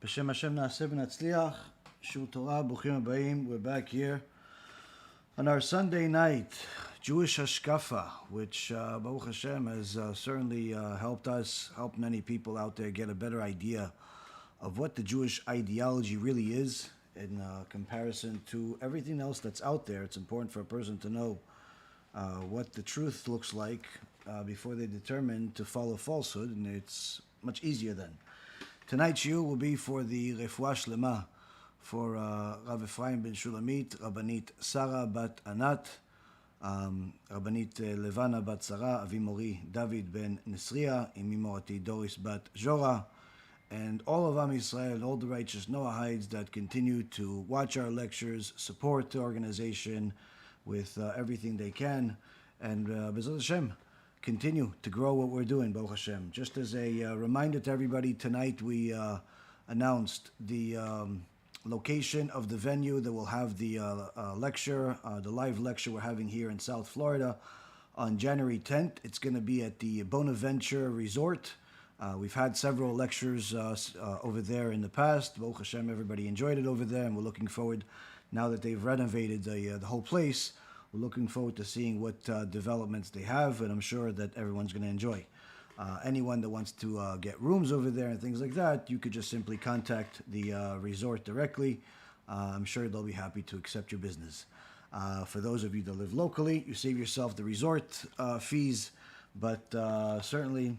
B'Shem Hashem Na'aseh V'Natzliach, Shur Torah, Bruchim Habayim. We're back here on our Sunday night, Jewish HaShkafa, which Baruch Hashem has certainly helped many people out there get a better idea of what the Jewish ideology really is in comparison to everything else that's out there. It's important for a person to know what the truth looks like before they determine to follow falsehood, and it's much easier then. Tonight's shiur will be for the Refuah Shlema for Rav Ephraim ben Shulamit, Rabbanit Sarah bat Anat, Rabbanit Levana bat Sarah, Avi Mori David ben Nisriya, Immorality Doris bat Zora, and all of Am Yisrael, all the righteous Noahides that continue to watch our lectures, support the organization with everything they can, and BeEzrat Hashem, continue to grow what we're doing, Baruch Hashem. Just as a reminder to everybody, tonight we announced the location of the venue that will have the lecture, the live lecture we're having here in South Florida on January 10th. It's going to be at the Bonaventure Resort. We've had several lectures over there in the past. Baruch Hashem, everybody enjoyed it over there, and we're looking forward, now that they've renovated the whole place, we're looking forward to seeing what developments they have, and I'm sure that everyone's going to enjoy. Anyone that wants to get rooms over there and things like that, you could just simply contact the resort directly. I'm sure they'll be happy to accept your business. For those of you that live locally, you save yourself the resort fees, but certainly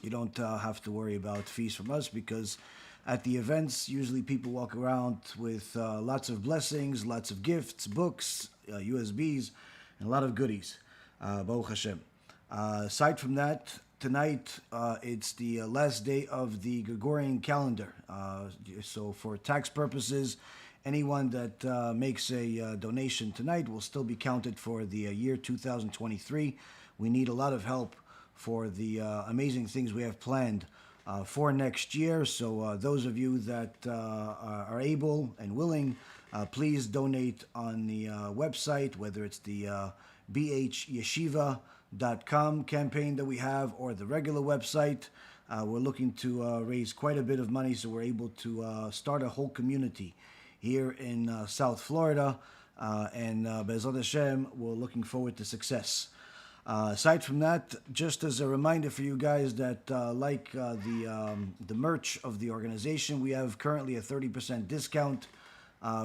you don't have to worry about fees from us, because at the events, usually people walk around with lots of blessings, lots of gifts, books, USBs, and a lot of goodies. Baruch Hashem. Aside from that, tonight it's the last day of the Gregorian calendar. So for tax purposes, anyone that makes a donation tonight will still be counted for the year 2023. We need a lot of help for the amazing things we have planned for next year. So those of you that are able and willing, please donate on the website, whether it's the YESHIVA.com campaign that we have or the regular website. We're looking to raise quite a bit of money, so we're able to start a whole community here in South Florida, and BeEzrat Hashem, we're looking forward to success. Aside from that, just as a reminder for you guys that like the merch of the organization, we have currently a 30% discount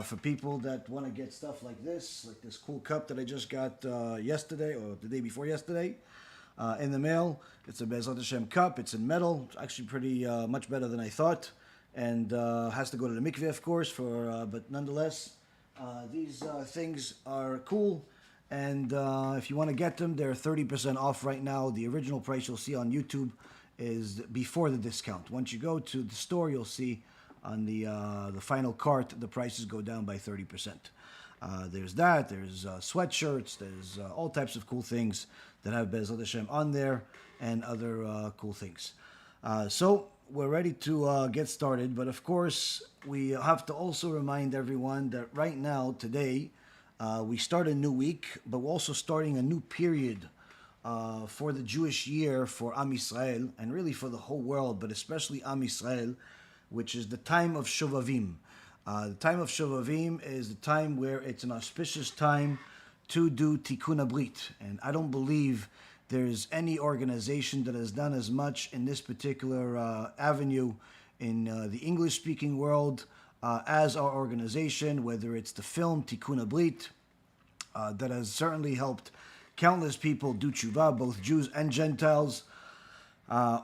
for people that want to get stuff like this cool cup that I just got yesterday or the day before yesterday in the mail. It's a BeEzrat Hashem cup. It's in metal. It's actually pretty much better than I thought, and has to go to the mikveh, of course, but nonetheless, these things are cool. And if you want to get them, they're 30% off right now. The original price you'll see on YouTube is before the discount. Once you go to the store, you'll see on the final cart, the prices go down by 30%. There's that. There's sweatshirts. There's all types of cool things that have BeEzrat Hashem on there, and other cool things. So we're ready to get started. But of course, we have to also remind everyone that right now, today, we start a new week, but we're also starting a new period for the Jewish year for Am Yisrael, and really for the whole world, but especially Am Yisrael, which is the time of Shovavim. The time of Shovavim is the time where it's an auspicious time to do Tikkun Brit. And I don't believe there's any organization that has done as much in this particular avenue in the English-speaking world as our organization, whether it's the film Tikkun Brit, that has certainly helped countless people do tshuva, both Jews and Gentiles,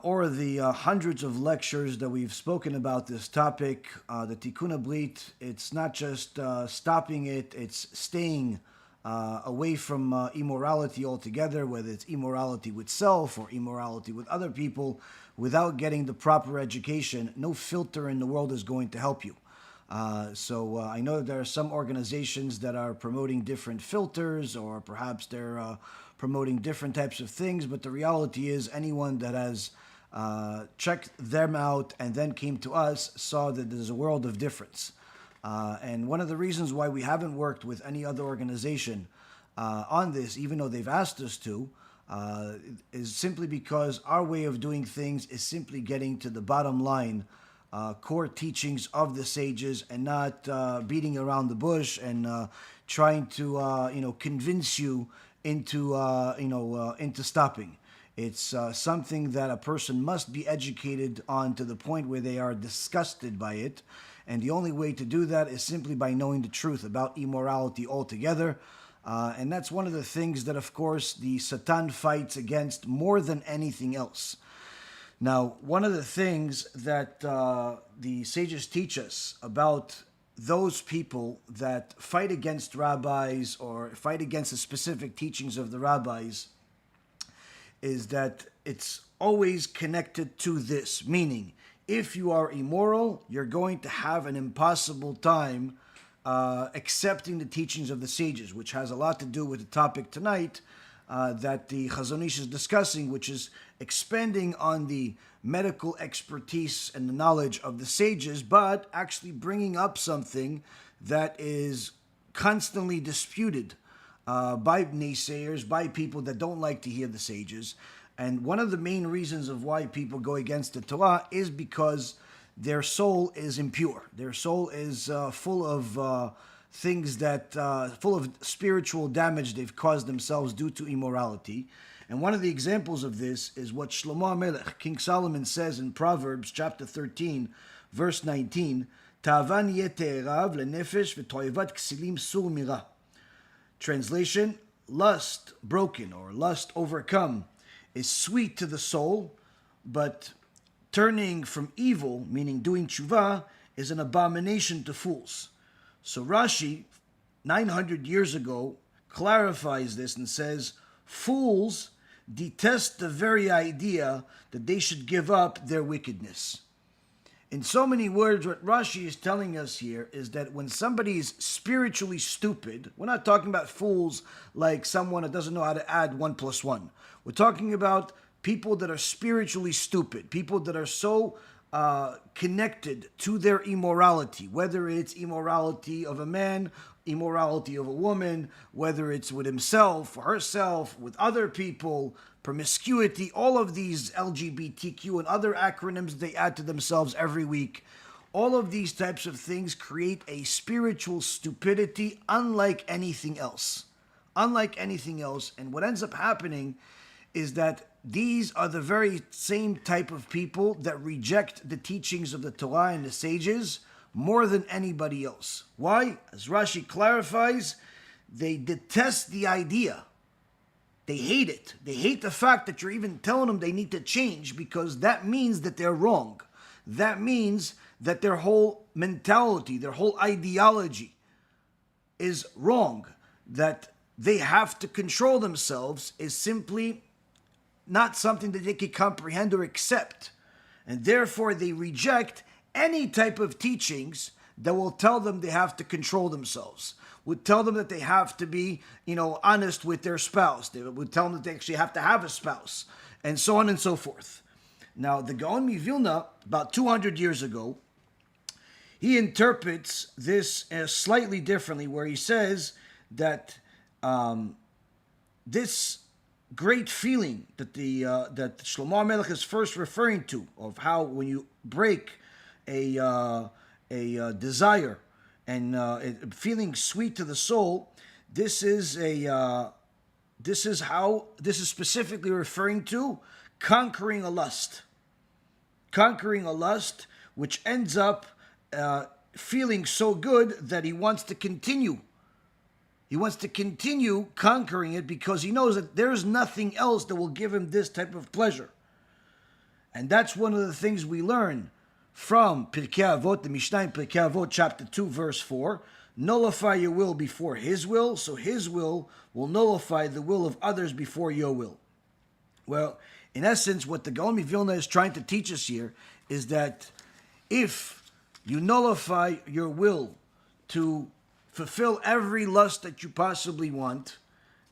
or the hundreds of lectures that we've spoken about this topic. The Tikkun Brit, it's not just stopping it, it's staying away from immorality altogether, whether it's immorality with self or immorality with other people, without getting the proper education. No filter in the world is going to help you. So I know that there are some organizations that are promoting different filters, or perhaps they're promoting different types of things, but the reality is anyone that has checked them out and then came to us saw that there's a world of difference. And one of the reasons why we haven't worked with any other organization on this, even though they've asked us to, is simply because our way of doing things is simply getting to the bottom line core teachings of the sages, and not beating around the bush and trying to convince you into stopping. It's something that a person must be educated on to the point where they are disgusted by it. And the only way to do that is simply by knowing the truth about immorality altogether. And that's one of the things that, of course, the Satan fights against more than anything else. Now, one of the things that the sages teach us about those people that fight against rabbis or fight against the specific teachings of the rabbis is that it's always connected to this, meaning if you are immoral, you're going to have an impossible time accepting the teachings of the sages, which has a lot to do with the topic tonight that the Chazon Ish is discussing, which is expanding on the medical expertise and the knowledge of the sages, but actually bringing up something that is constantly disputed by naysayers, by people that don't like to hear the sages. And one of the main reasons of why people go against the Torah is because their soul is impure. Their soul is full of things that, full of spiritual damage they've caused themselves due to immorality. And one of the examples of this is what Shlomo HaMelech, King Solomon, says in Proverbs chapter 13, verse 19, Ta'avan yeh te'erav lenefesh v'toivat ksilim sur mira. Translation, lust broken or lust overcome is sweet to the soul, but turning from evil, meaning doing tshuva, is an abomination to fools. So Rashi, 900 years ago, clarifies this and says, fools detest the very idea that they should give up their wickedness. In so many words, what Rashi is telling us here is that when somebody is spiritually stupid, we're not talking about fools like someone that doesn't know how to add 1 plus 1. We're talking about people that are spiritually stupid, people that are so connected to their immorality, whether it's immorality of a man, immorality of a woman, whether it's with himself or herself, with other people, promiscuity, all of these LGBTQ and other acronyms they add to themselves every week. All of these types of things create a spiritual stupidity unlike anything else. Unlike anything else. And what ends up happening is that these are the very same type of people that reject the teachings of the Torah and the sages more than anybody else. Why? As Rashi clarifies, they detest the idea. They hate it. They hate the fact that you're even telling them they need to change, because that means that they're wrong. That means that their whole mentality, their whole ideology is wrong. That they have to control themselves is simply not something that they can comprehend or accept. And therefore they reject any type of teachings that will tell them they have to control themselves, would tell them that they have to be, honest with their spouse. They would tell them that they actually have to have a spouse, and so on and so forth. Now, the Gaon Vilna, about 200 years ago, he interprets this slightly differently, where he says that this great feeling that that Shlomo HaMelech is first referring to, of how when you break a desire and feeling sweet to the soul, this is specifically referring to conquering a lust, which ends up feeling so good that he wants to continue. He wants to continue conquering it because he knows that there's nothing else that will give him this type of pleasure. And that's one of the things we learn from Pirkei Avot, the Mishnah in Pirkei Avot, chapter 2, verse 4. Nullify your will before his will, so his will nullify the will of others before your will. Well, in essence, what the Gaon Vilna is trying to teach us here is that if you nullify your will to fulfill every lust that you possibly want,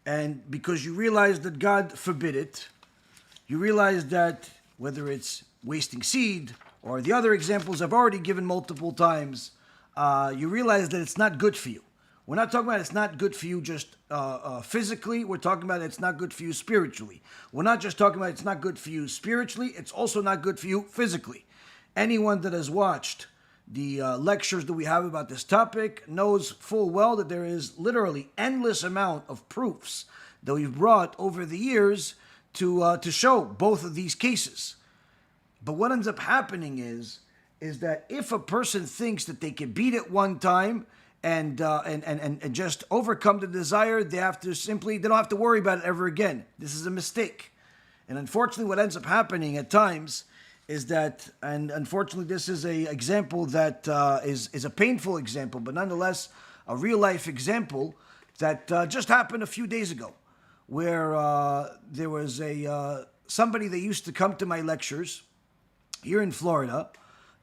and because you realize that God forbid it, you realize that whether it's wasting seed or the other examples I've already given multiple times, you realize that it's not good for you. We're not talking about it's not good for you just physically. We're talking about it's not good for you spiritually. We're not just talking about it's not good for you spiritually. It's also not good for you physically. Anyone that has watched the lectures that we have about this topic knows full well that there is literally endless amount of proofs that we've brought over the years to show both of these cases. But what ends up happening is that if a person thinks that they can beat it one time and just overcome the desire, they don't have to worry about it ever again. This is a mistake. And unfortunately, what ends up happening at times is that, and unfortunately this is a example that is a painful example, but nonetheless a real life example that just happened a few days ago, where there was somebody that used to come to my lectures here in Florida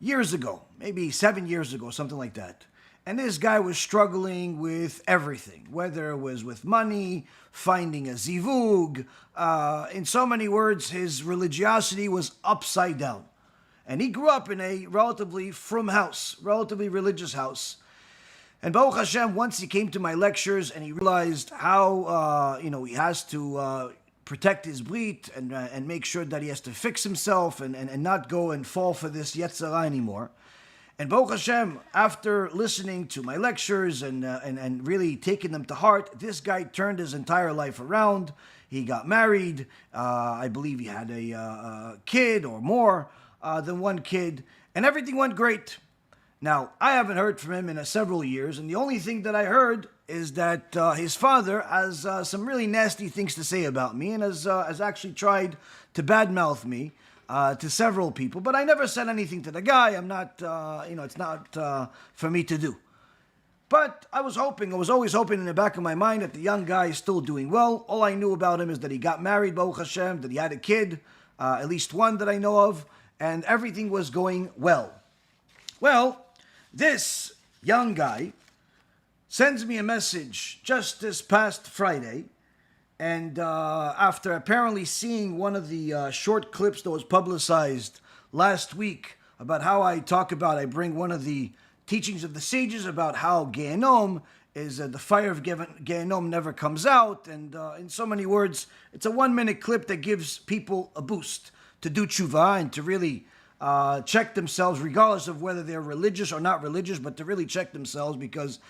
years ago, maybe 7 years ago, something like that. And this guy was struggling with everything, whether it was with money, finding a zivug. In so many words, his religiosity was upside down. And he grew up in a relatively frum house, relatively religious house. And Baruch Hashem, once he came to my lectures and he realized how, he has to protect his BEIT and make sure that he has to fix himself and not go and fall for this Yetzirah anymore. And Baruch Hashem, after listening to my lectures and really taking them to heart, this guy turned his entire life around. He got married. I believe he had a kid or more than one kid. And everything went great. Now, I haven't heard from him in several years. And the only thing that I heard is that his father has some really nasty things to say about me and has actually tried to badmouth me to several people, but I never said anything to the guy. I'm not, it's not for me to do. But I was always hoping in the back of my mind that the young guy is still doing well. All I knew about him is that he got married, Baruch Hashem, that he had a kid, at least one that I know of, and everything was going well. Well, this young guy sends me a message just this past Friday. And after apparently seeing one of the short clips that was publicized last week about how I bring one of the teachings of the sages about how Gaon is the fire of Gaon never comes out. And in so many words, it's a 1-minute clip that gives people a boost to do tshuva and to really check themselves, regardless of whether they're religious or not religious, but to really check themselves, because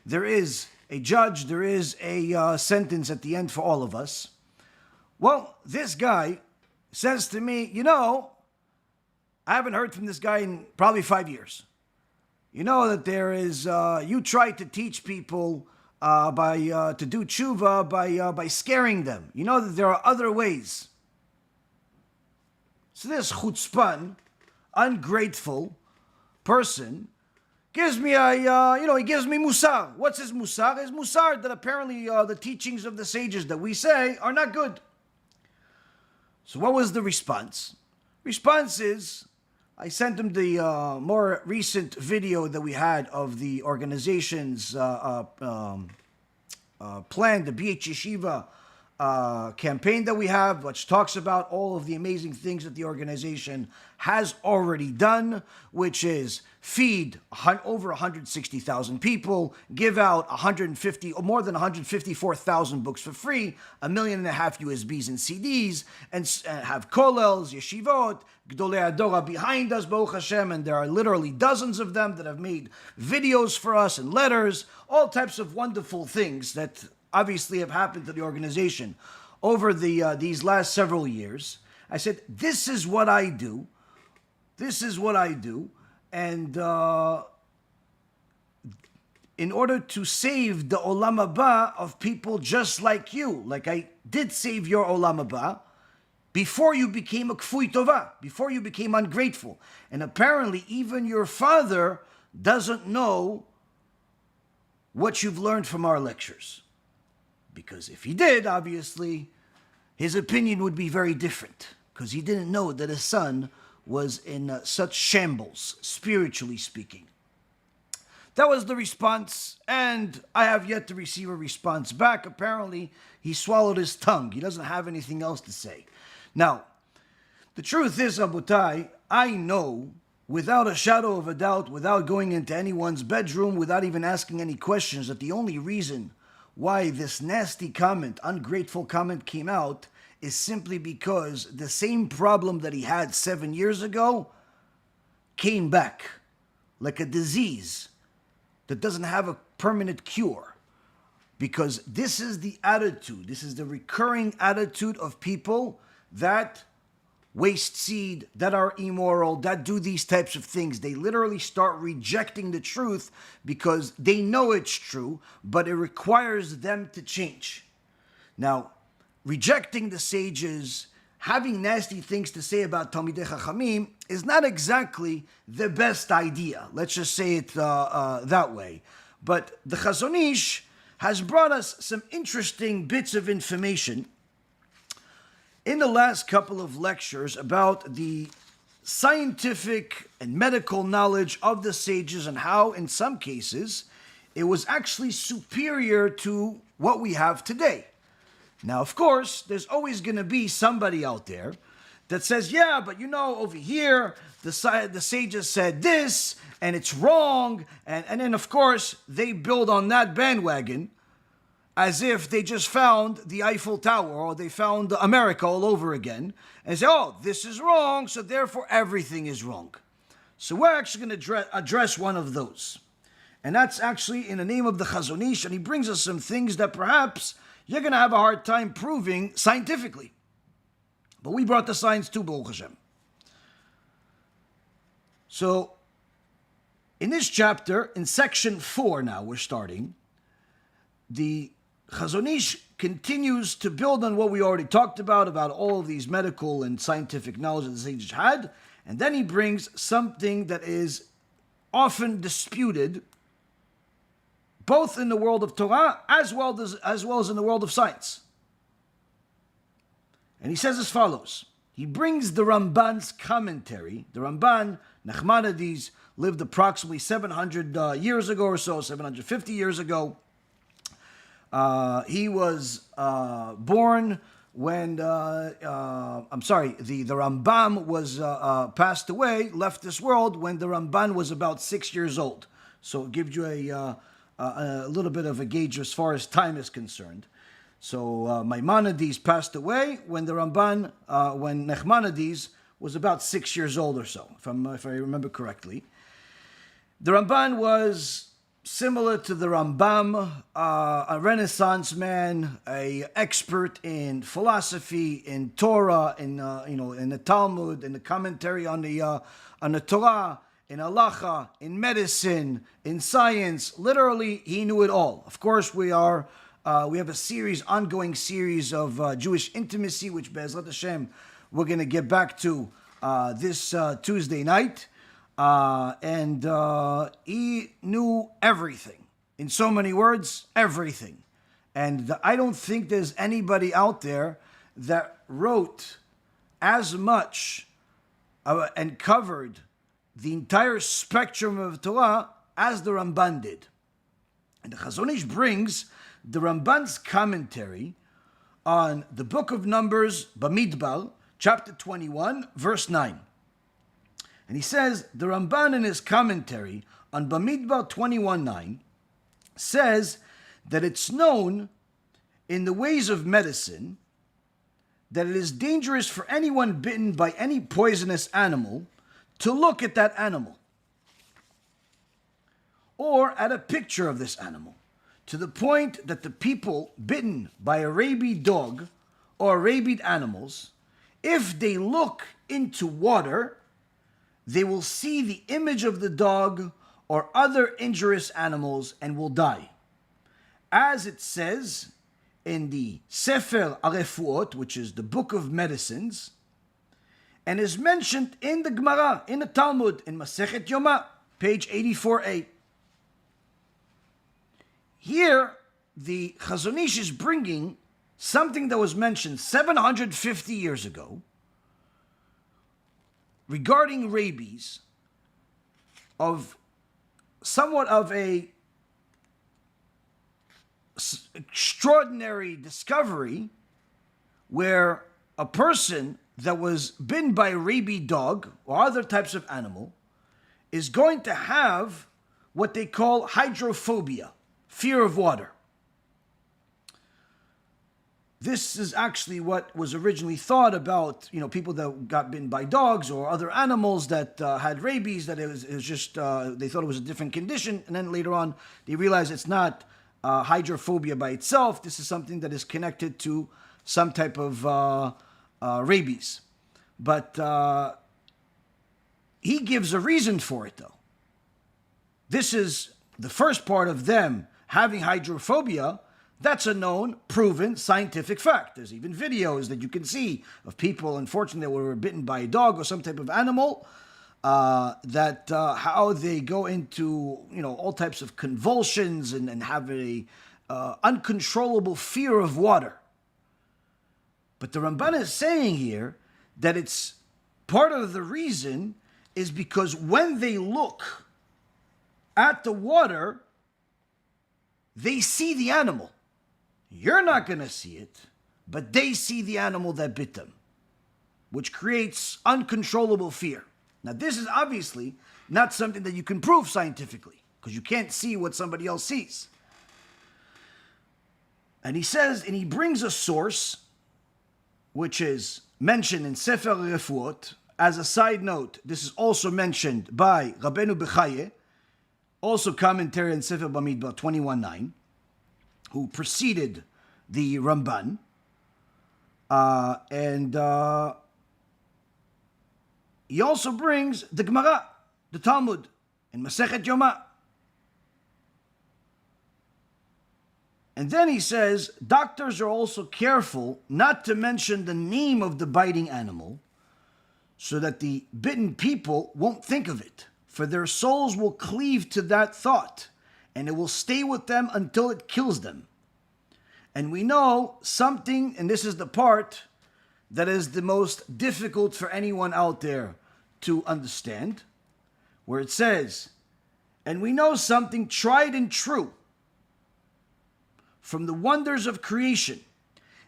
there is a judge, there is a sentence at the end for all of us. Well, this guy says to me, I haven't heard from this guy in probably 5 years. You know that there is, you try to teach people to do tshuva by scaring them. You know that there are other ways. So this chutzpan, ungrateful person gives me he gives me MUSSAR. What's his MUSSAR? His MUSSAR that apparently the teachings of the sages that we say are not good. So what was the response? Response is, I sent him the more recent video that we had of the organization's plan, the BEIT YESHIVA campaign that we have, which talks about all of the amazing things that the organization has already done, which is feed over 160,000 people, give out more than 154,000 books for free, 1.5 million USBs and CDs, and have kollels, yeshivot, Gdolei Adora behind us, Baruch Hashem, and there are literally dozens of them that have made videos for us and letters, all types of wonderful things that obviously have happened to the organization over these last several years. I said, this is what I do. This is what I do. And in order to save the olam haba of people just like you, like I did save your olam haba, before you became a kfui tova, before you became ungrateful. And apparently even your father doesn't know what you've learned from our lectures. Because if he did, obviously, his opinion would be very different. Because he didn't know that his son was in such shambles, spiritually speaking. That was the response, and I have yet to receive a response back. Apparently, he swallowed his tongue. He doesn't have anything else to say. Now, the truth is, Abutai, I know, without a shadow of a doubt, without going into anyone's bedroom, without even asking any questions, that the only reason why this nasty comment, ungrateful comment came out is simply because the same problem that he had 7 years ago came back like a disease that doesn't have a permanent cure. Because this is the attitude, this is the recurring attitude of people that waste seed, that are immoral, that do these types of things. They literally start rejecting the truth because they know it's true, but it requires them to change. Now, rejecting the sages, having nasty things to say about Talmidei Chachamim is not exactly the best idea. Let's just say it that way. But the Chazon Ish has brought us some interesting bits of information in the last couple of lectures about the scientific and medical knowledge of the sages and how, in some cases, it was actually superior to what we have today. Now, of course, there's always going to be somebody out there that says, yeah, but over here, the sages said this, and it's wrong, and then, of course, they build on that bandwagon as if they just found the Eiffel Tower or they found America all over again and say, oh, this is wrong, so therefore everything is wrong. So we're actually going to address one of those. And that's actually in the name of the Chazon Ish, and he brings us some things that perhaps you're going to have a hard time proving scientifically. But we brought the science too, Baruch Hashem. So, in this chapter, in section 4 now, we're starting, the Chazon Ish continues to build on what we already talked about all of these medical and scientific knowledge that the sages had, and then he brings something that is often disputed, both in the world of Torah as well as in the world of science. And he says as follows. He brings the Ramban's commentary. The Ramban, Nachmanides, lived approximately 700 years ago or so, 750 years ago. He was born when, the Rambam was passed away, left this world when the Ramban was about 6 years old. So it gives you a little bit of a gauge as far as time is concerned. So Maimonides passed away when the Ramban, when Nachmanides was about 6 years old or so, if I remember correctly. The Ramban was similar to the Rambam, a Renaissance man, a expert in philosophy, in Torah, in the Talmud, in the commentary on the Torah, in halacha, in medicine, in science. Literally, he knew it all. Of course, we have a ongoing series of Jewish intimacy, which BeEzrat HaShem we're going to get back to this Tuesday night. And he knew everything. In so many words, everything. And I don't think there's anybody out there that wrote as much and covered the entire spectrum of Torah as the Ramban did. And the Chazon Ish brings the Ramban's commentary on the book of Numbers, Bamidbar, chapter 21, verse 9. And he says, the Ramban in his commentary on Bamidbar 21:9 says that it's known in the ways of medicine that it is dangerous for anyone bitten by any poisonous animal to look at that animal or at a picture of this animal, to the point that the people bitten by a rabid dog or rabid animals, if they look into water, they will see the image of the dog or other injurious animals and will die. As it says in the Sefer Arefuot, which is the book of medicines, and is mentioned in the Gemara, in the Talmud, in Masechet Yoma, page 84a. Here, the Chazon Ish is bringing something that was mentioned 750 years ago, regarding rabies, of somewhat of a extraordinary discovery where a person that was bitten by a rabid dog or other types of animal is going to have what they call hydrophobia, fear of water. this is actually what was originally thought about, people that got bitten by dogs or other animals that had rabies, that it was just, they thought it was a different condition. And then later on, they realized it's not hydrophobia by itself. This is something that is connected to some type of rabies. But he gives a reason for it, though. This is the first part of them having hydrophobia. That's a known, proven scientific fact. There's even videos that you can see of people, unfortunately, that were bitten by a dog or some type of animal, how they go into, all types of convulsions and have a uncontrollable fear of water. But the Ramban is saying here that it's part of the reason is because when they look at the water, they see the animal. You're not going to see it, but they see the animal that bit them, which creates uncontrollable fear. Now, this is obviously not something that you can prove scientifically, because you can't see what somebody else sees. And he says, and he brings a source, which is mentioned in Sefer Refuot. As a side note, this is also mentioned by Rabbeinu Bechaye, also commentary in Sefer Bamidbar 21:9, who preceded the Ramban, and he also brings the Gemara, the Talmud, in Masechet Yoma. And then he says, doctors are also careful not to mention the name of the biting animal, so that the bitten people won't think of it, for their souls will cleave to that thought, and it will stay with them until it kills them. And we know something, and this is the part that is the most difficult for anyone out there to understand, where it says, and we know something tried and true from the wonders of creation,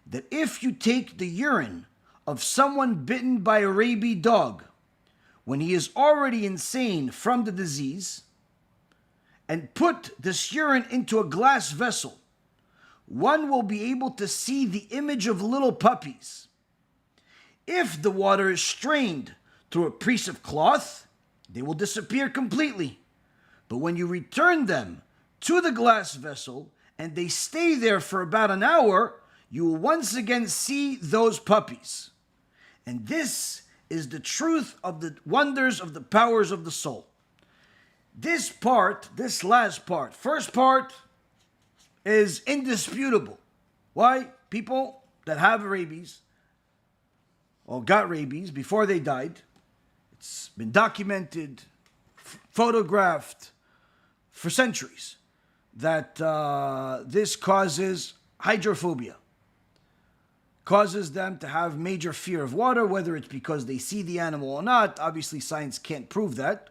that if you take the urine of someone bitten by a rabid dog, when he is already insane from the disease, and put this urine into a glass vessel, one will be able to see the image of little puppies. If the water is strained through a piece of cloth, they will disappear completely. But when you return them to the glass vessel and they stay there for about an hour, you will once again see those puppies. And this is the truth of the wonders of the powers of the soul. This part, this last part, first part is indisputable. Why? People that have rabies or got rabies before they died, it's been documented, photographed for centuries, that this causes hydrophobia, causes them to have major fear of water, whether it's because they see the animal or not. Obviously, science can't prove that,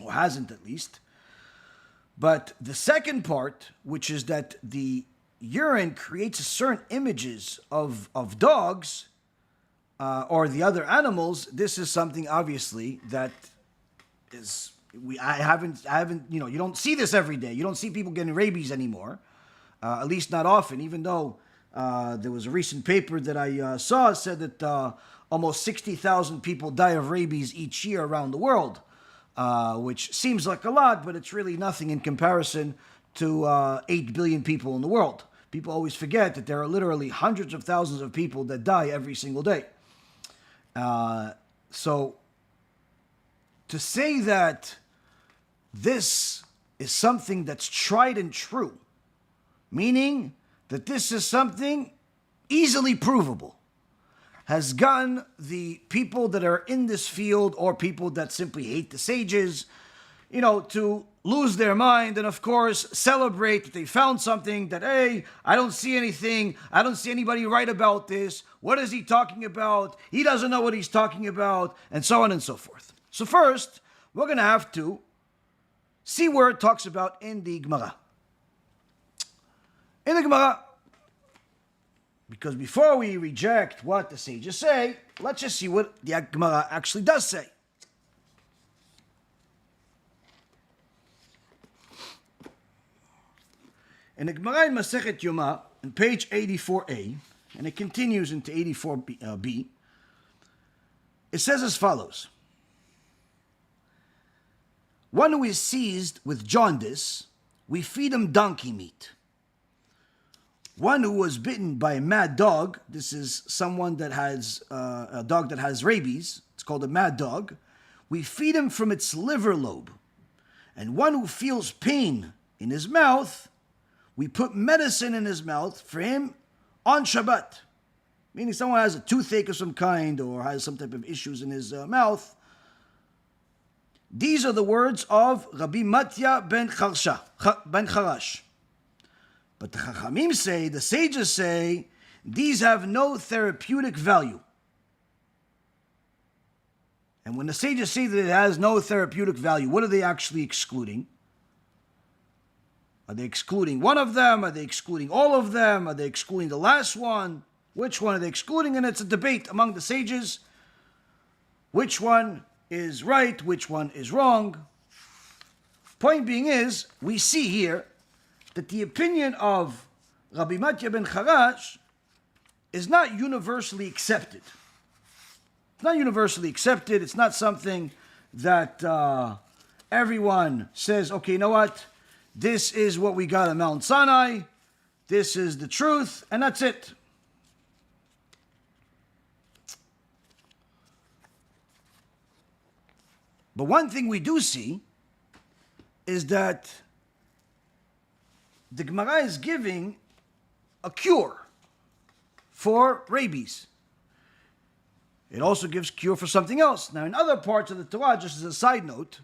or hasn't at least. But the second part, which is that the urine creates certain images of dogs or the other animals, this is something obviously that is, I haven't, you don't see this every day. You don't see people getting rabies anymore, at least not often, even though there was a recent paper that I saw said that almost 60,000 people die of rabies each year around the world. Which seems like a lot, but it's really nothing in comparison to 8 billion people in the world. People always forget that there are literally hundreds of thousands of people that die every single day. So to say that this is something that's tried and true, meaning that this is something easily provable, has gotten the people that are in this field, or people that simply hate the sages, to lose their mind and, of course, celebrate that they found something that, hey, I don't see anything. I don't see anybody write about this. What is he talking about? He doesn't know what he's talking about, and so on and so forth. So first, we're going to have to see where it talks about in the Gemara. In the Gemara, because before we reject what the sages say, let's just see what the Gemara actually does say. In the Gemara in Masechet Yoma, on page 84a, And it continues into 84b. It says as follows. One who is seized with jaundice, we feed him donkey meat. One who was bitten by a mad dog, this is someone that has a dog that has rabies, it's called a mad dog, we feed him from its liver lobe. And one who feels pain in his mouth, we put medicine in his mouth for him on Shabbat. Meaning someone has a toothache of some kind or has some type of issues in his mouth. These are the words of Rabbi Matya ben Charash. But the Chachamim say, the sages say, these have no therapeutic value. And when the sages say that it has no therapeutic value, what are they actually excluding? Are they excluding one of them? Are they excluding all of them? Are they excluding the last one? Which one are they excluding? And it's a debate among the sages. Which one is right? Which one is wrong? Point being is, we see here that the opinion of Rabbi Matya ben Charash is not universally accepted. It's not universally accepted. It's not something that everyone says, okay, you know what? This is what we got at Mount Sinai. This is the truth, and that's it. But one thing we do see is that the Gemara is giving a cure for rabies. It also gives cure for something else. Now, in other parts of the Torah, just as a side note,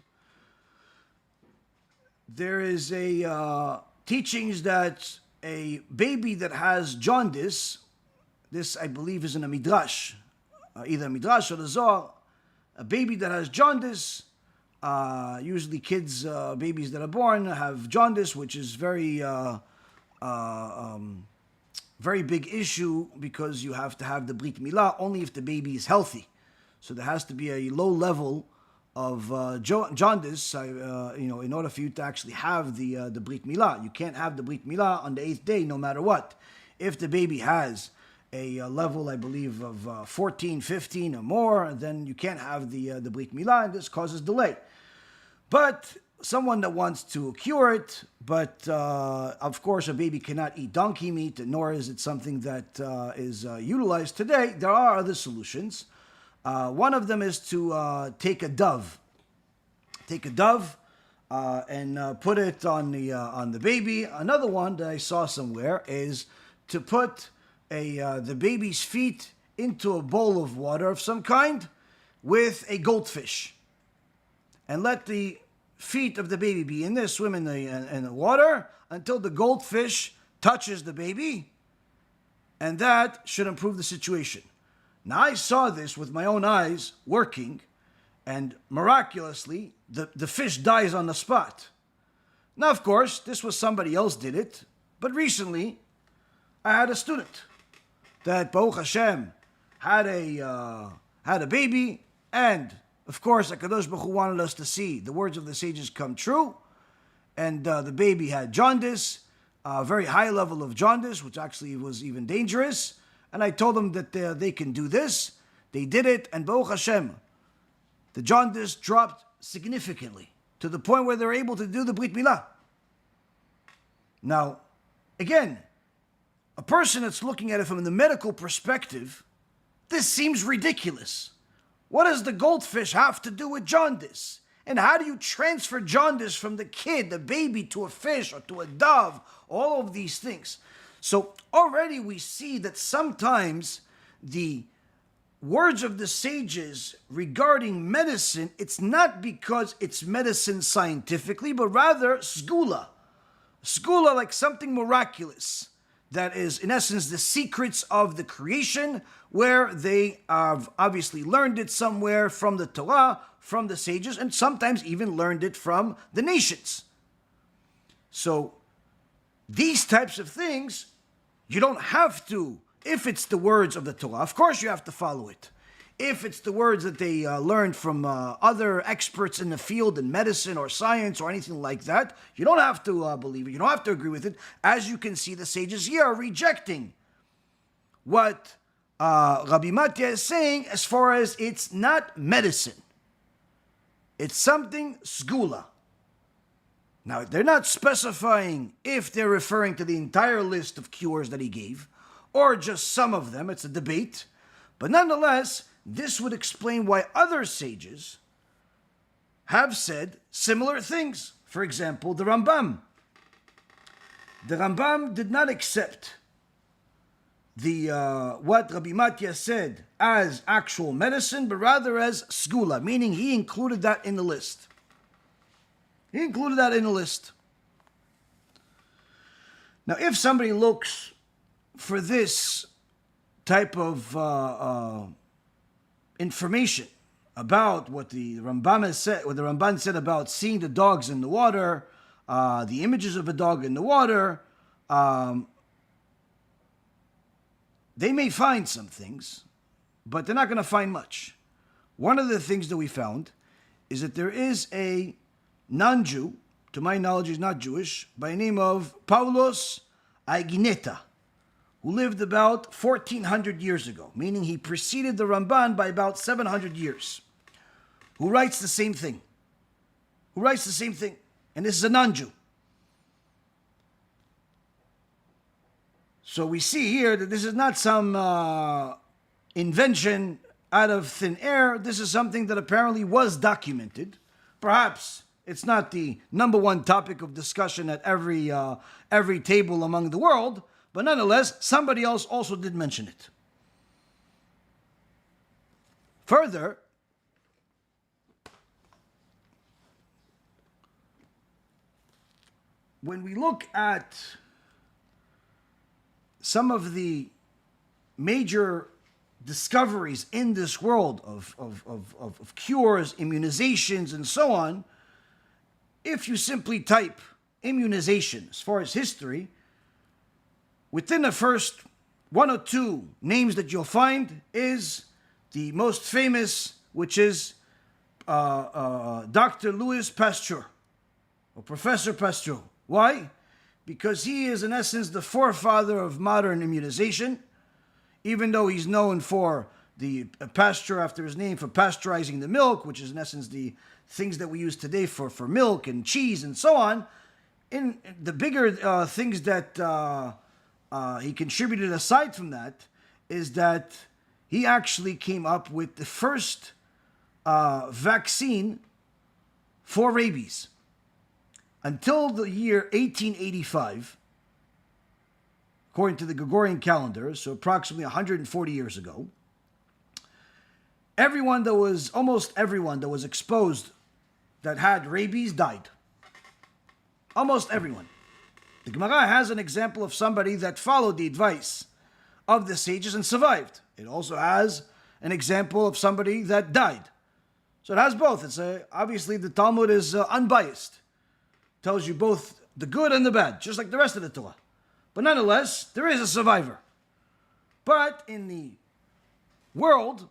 there is a teachings that a baby that has jaundice, this I believe is in a midrash, either a midrash or the Zohar, a baby that has jaundice, usually kids, babies that are born have jaundice, which is very big issue because you have to have the Brit Milah only if the baby is healthy. So there has to be a low level of jaundice, in order for you to actually have the Brit Milah. You can't have the Brit Milah on the 8th day, no matter what. If the baby has a level, I believe, of 14, 15 or more, then you can't have the Brit Milah, and this causes delay. But someone that wants to cure it, but of course a baby cannot eat donkey meat, nor is it something that is utilized today. There are other solutions. One of them is to take a dove. Take a dove and put it on the baby. Another one that I saw somewhere is to put the baby's feet into a bowl of water of some kind with a goldfish, and let the feet of the baby be in there, swim in the water until the goldfish touches the baby, and that should improve the situation. Now, I saw this with my own eyes working, and miraculously, the fish dies on the spot. Now, of course, this was somebody else did it, but recently, I had a student that, Baruch HaShem, had a baby, and of course, HaKadosh Baruch Hu wanted us to see the words of the sages come true, and the baby had jaundice, a very high level of jaundice, which actually was even dangerous, and I told them that they can do this. They did it, and Baruch Hashem, the jaundice dropped significantly, to the point where they were able to do the Brit Milah. Now, again, a person that's looking at it from the medical perspective, this seems ridiculous. What does the goldfish have to do with jaundice? And how do you transfer jaundice from the kid, the baby, to a fish or to a dove? All of these things. So already we see that sometimes the words of the sages regarding medicine, it's not because it's medicine scientifically, but rather skula. Skula, like something miraculous. That is, in essence, the secrets of the creation, where they have obviously learned it somewhere from the Torah, from the sages, and sometimes even learned it from the nations. So, these types of things, you don't have to, if it's the words of the Torah, of course you have to follow it. If it's the words that they learned from other experts in the field in medicine or science or anything like that, you don't have to believe it. You don't have to agree with it. As you can see, the sages here are rejecting what Rabbi Matya is saying as far as it's not medicine. It's something sgula. Now, they're not specifying if they're referring to the entire list of cures that he gave, or just some of them. It's a debate. But nonetheless, this would explain why other sages have said similar things. For example, the Rambam. The Rambam did not accept the what Rabbi Matya said as actual medicine, but rather as sgula, meaning he included that in the list. He included that in the list. Now, if somebody looks for this type of information about what the Rambam has said, what the Ramban said about seeing the dogs in the water, the images of a dog in the water, they may find some things, but they're not going to find much. One of the things that we found is that there is a non-Jew, to my knowledge he's not Jewish, by the name of Paulos Aigineta, who lived about 1400 years ago, meaning he preceded the Ramban by about 700 years, who writes the same thing. And this is a non-Jew. So we see here that this is not some invention out of thin air. This is something that apparently was documented. Perhaps it's not the number one topic of discussion at every table among the world, but nonetheless, somebody else also did mention it. Further, when we look at some of the major discoveries in this world of cures, immunizations, and so on, if you simply type immunization as far as history, within the first one or two names that you'll find is the most famous, which is Dr. Louis Pasteur, or Professor Pasteur. Why? Because he is, in essence, the forefather of modern immunization, even though he's known for the Pasteur after his name for pasteurizing the milk, which is, in essence, the things that we use today for milk and cheese and so on. In the bigger things that he contributed aside from that is that he actually came up with the first vaccine for rabies. Until the year 1885, according to the Gregorian calendar, so approximately 140 years ago, almost everyone that was exposed that had rabies died. Almost everyone. The Gemara has an example of somebody that followed the advice of the sages and survived. It also has an example of somebody that died. So it has both. Obviously the Talmud is unbiased. Tells you both the good and the bad, just like the rest of the Torah. But nonetheless, there is a survivor. But in the world,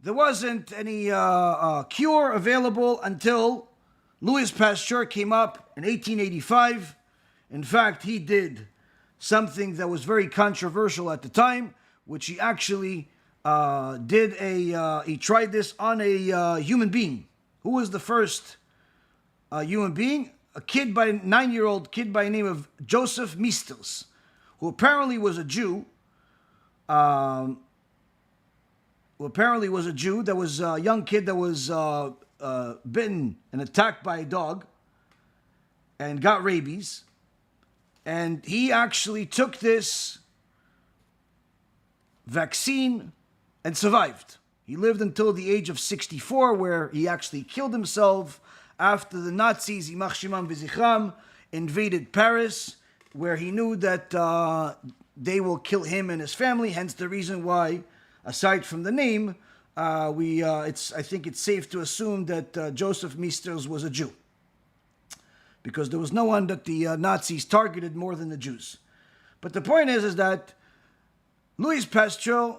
there wasn't any cure available until Louis Pasteur came up in 1885. In fact, he did something that was very controversial at the time, which he actually he tried this on a human being. Who was the first human being? A 9-year-old kid by the name of Joseph Mistels, who apparently was a Jew. That was a young kid that was bitten and attacked by a dog and got rabies. And he actually took this vaccine and survived. He lived until the age of 64, where he actually killed himself after the Nazis, Yimach Shimam V'Zichram, invaded Paris, where he knew that they will kill him and his family. Hence the reason why, aside from the name, I think it's safe to assume that Joseph Mistels was a Jew, because there was no one that the Nazis targeted more than the Jews. But the point is that Louis Pasteur,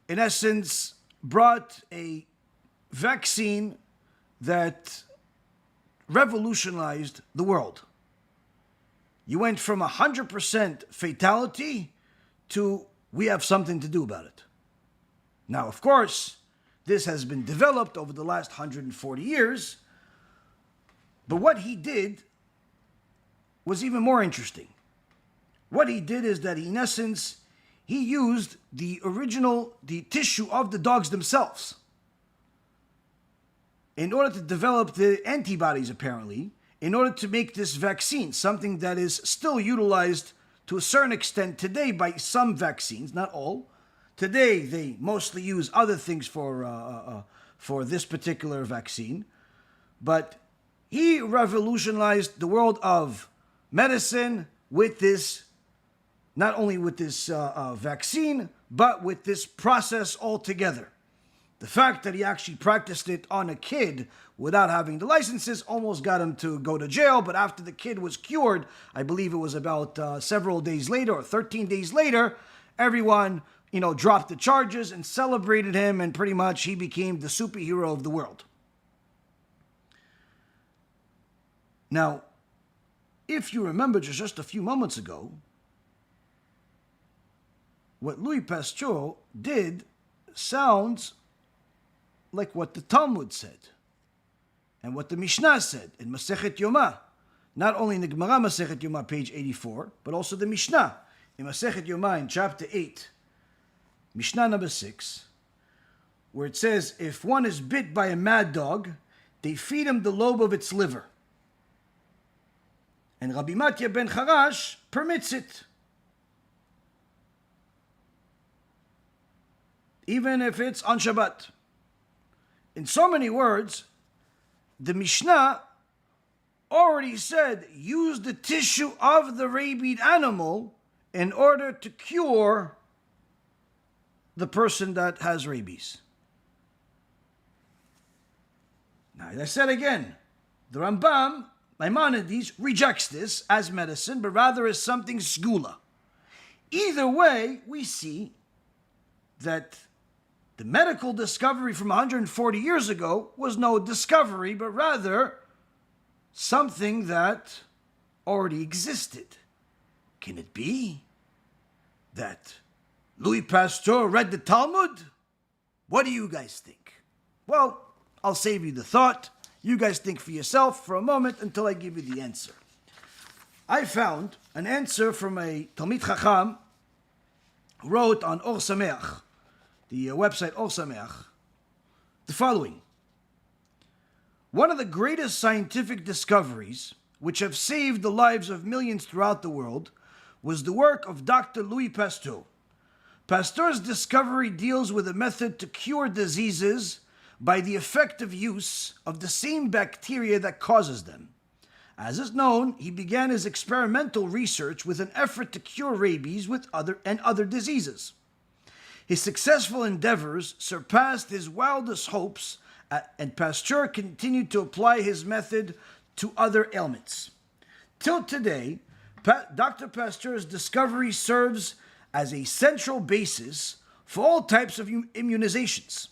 in essence, brought a vaccine that revolutionized the world. You went from 100% fatality to we have something to do about it. Now, of course, this has been developed over the last 140 years, but what he did was even more interesting. What he did is that, in essence, he used the tissue of the dogs themselves in order to develop the antibodies, apparently, in order to make this vaccine, something that is still utilized to a certain extent today by some vaccines, not all. Today, they mostly use other things for this particular vaccine. But he revolutionized the world of medicine with this, not only with this vaccine, but with this process altogether. The fact that he actually practiced it on a kid without having the licenses almost got him to go to jail, but after the kid was cured, I believe it was about several days later, or 13 days later, everyone, dropped the charges and celebrated him, and pretty much he became the superhero of the world. Now, if you remember just a few moments ago, what Louis Pasteur did sounds like what the Talmud said and what the Mishnah said in Masechet Yoma. Not only in the Gemara Masechet Yoma, page 84, but also the Mishnah in Masechet Yoma in chapter 8, Mishnah number 6, where it says, if one is bit by a mad dog, they feed him the lobe of its liver. And Rabbi Matya ben Charash permits it, even if it's on Shabbat. In so many words, the Mishnah already said, use the tissue of the rabid animal in order to cure the person that has rabies. Now, as I said again, the Rambam, Maimonides, rejects this as medicine, but rather as something segula. Either way, we see that the medical discovery from 140 years ago was no discovery, but rather something that already existed. Can it be that Louis Pasteur read the Talmud? What do you guys think? Well, I'll save you the thought. You guys think for yourself for a moment until I give you the answer. I found an answer from a Talmid Chacham who wrote on Or Sameach, the website Or Sameach, the following. One of the greatest scientific discoveries which have saved the lives of millions throughout the world was the work of Dr. Louis Pasteur. Pasteur's discovery deals with a method to cure diseases by the effective use of the same bacteria that causes them. As is known, he began his experimental research with an effort to cure rabies with other diseases. His successful endeavors surpassed his wildest hopes, and Pasteur continued to apply his method to other ailments. Till today, Dr. Pasteur's discovery serves as a central basis for all types of immunizations.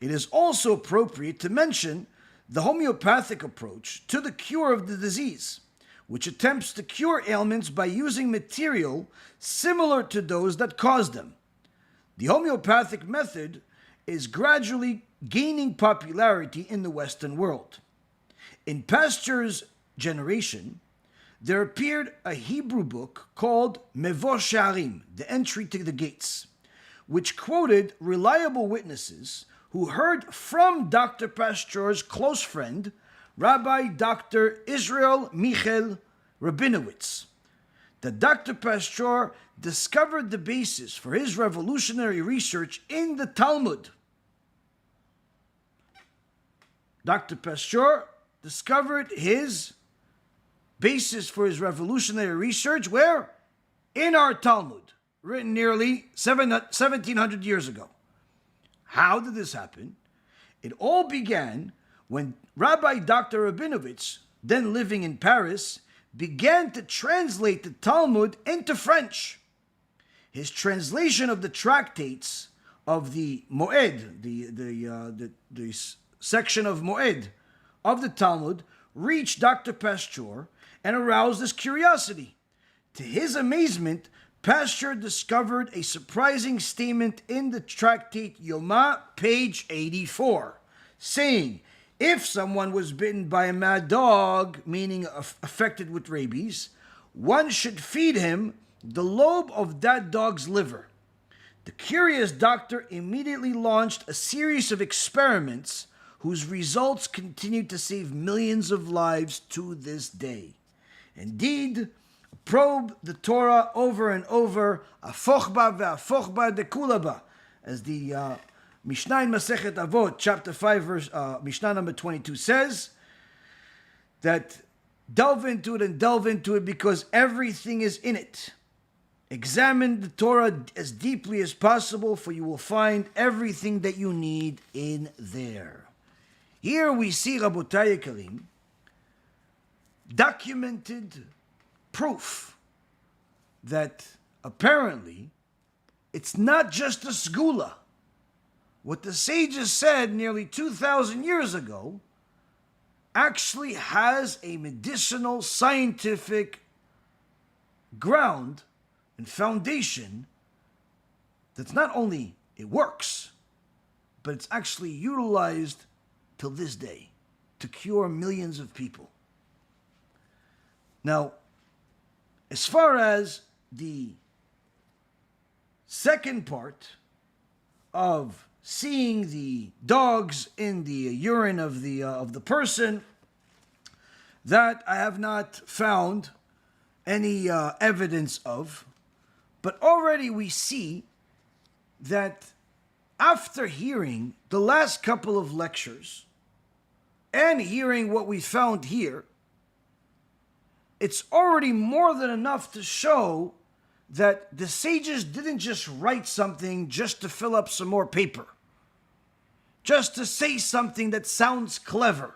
It is also appropriate to mention the homeopathic approach to the cure of the disease, which attempts to cure ailments by using material similar to those that cause them. The homeopathic method is gradually gaining popularity in the Western world. In Pasteur's generation, there appeared a Hebrew book called Mevo She'arim, the Entry to the Gates, which quoted reliable witnesses who heard from Dr. Pasteur's close friend, Rabbi Dr. Israel Michel Rabinowitz, that Dr. Pasteur discovered the basis for his revolutionary research in the Talmud. Dr. Pasteur discovered his basis for his revolutionary research where? In our Talmud, written nearly 1700 years ago. How did this happen? It all began when Rabbi Dr. Rabinowitz, then living in Paris, began to translate the Talmud into French. His translation of the tractates of the Moed, the section of Moed of the Talmud, reached Dr. Pasteur, and aroused his curiosity. To his amazement, Pasteur discovered a surprising statement in the tractate Yoma, page 84, saying, if someone was bitten by a mad dog, meaning affected with rabies, one should feed him the lobe of that dog's liver. The curious doctor immediately launched a series of experiments whose results continue to save millions of lives to this day. Indeed, probe the Torah over and over, afochba ve'afochba dekulaba, as the Mishnah in Masechet Avot, chapter 5, verse Mishnah number 22 says, that delve into it because everything is in it. Examine the Torah as deeply as possible, for you will find everything that you need in there. Here we see, Rabotai Karim, documented proof that apparently it's not just a segula. What the sages said nearly 2,000 years ago actually has a medicinal, scientific ground and foundation that's not only it works, but it's actually utilized till this day to cure millions of people. Now, as far as the second part of seeing the dogs in the urine of the person, that I have not found any evidence of, but already we see that after hearing the last couple of lectures and hearing what we found here, it's already more than enough to show that the sages didn't just write something just to fill up some more paper, just to say something that sounds clever,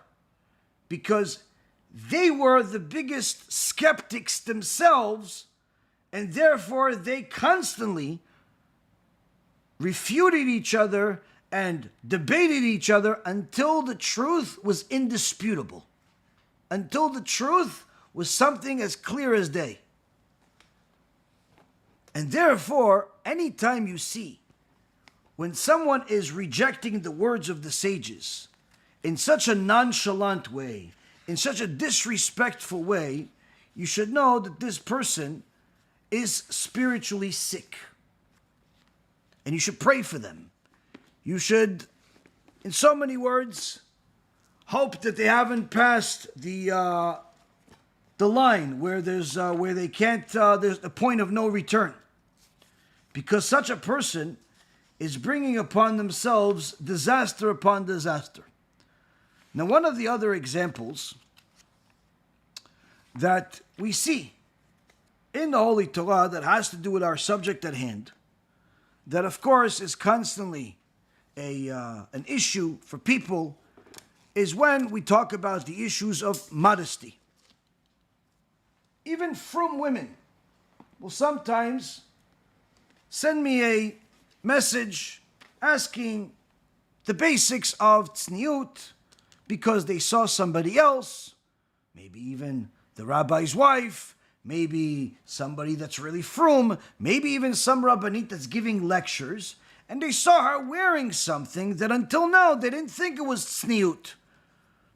because they were the biggest skeptics themselves, and therefore they constantly refuted each other and debated each other until the truth was indisputable, until the truth was something as clear as day. And therefore, anytime you see when someone is rejecting the words of the sages in such a nonchalant way, in such a disrespectful way, you should know that this person is spiritually sick. And you should pray for them. You should, in so many words, hope that they haven't passed the line where there's where they can't. There's a point of no return, because such a person is bringing upon themselves disaster upon disaster. Now, one of the other examples that we see in the Holy Torah that has to do with our subject at hand, that of course is constantly an issue for people, is when we talk about the issues of modesty. Even from women will sometimes send me a message asking the basics of tzniut because they saw somebody else, maybe even the rabbi's wife, maybe somebody that's really frum, maybe even some rabbanit that's giving lectures, and they saw her wearing something that until now they didn't think it was tzniut.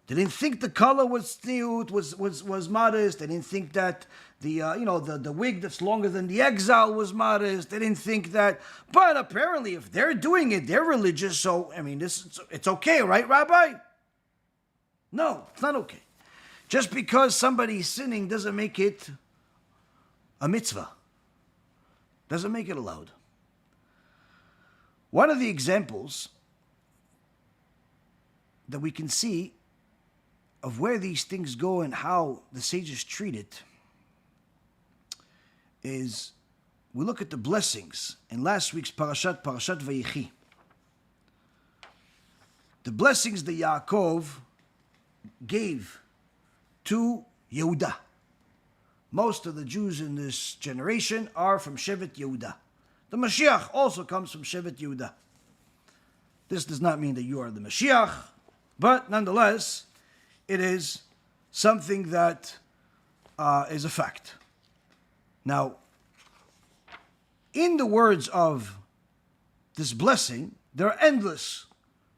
They didn't think the color was tzniut, was modest. They didn't think that the wig that's longer than the exile was modest. They didn't think that. But apparently, if they're doing it, they're religious. So I mean, it's okay, right, Rabbi? No, it's not okay. Just because somebody's sinning doesn't make it a mitzvah. Doesn't make it allowed. One of the examples that we can see of where these things go and how the sages treat it is we look at the blessings in last week's Parashat Vayechi. The blessings that Yaakov gave to Yehuda. Most of the Jews in this generation are from Shevet Yehuda. The Mashiach also comes from Shevet Yehuda. This does not mean that you are the Mashiach, but nonetheless, it is something that is a fact. Now, in the words of this blessing, there are endless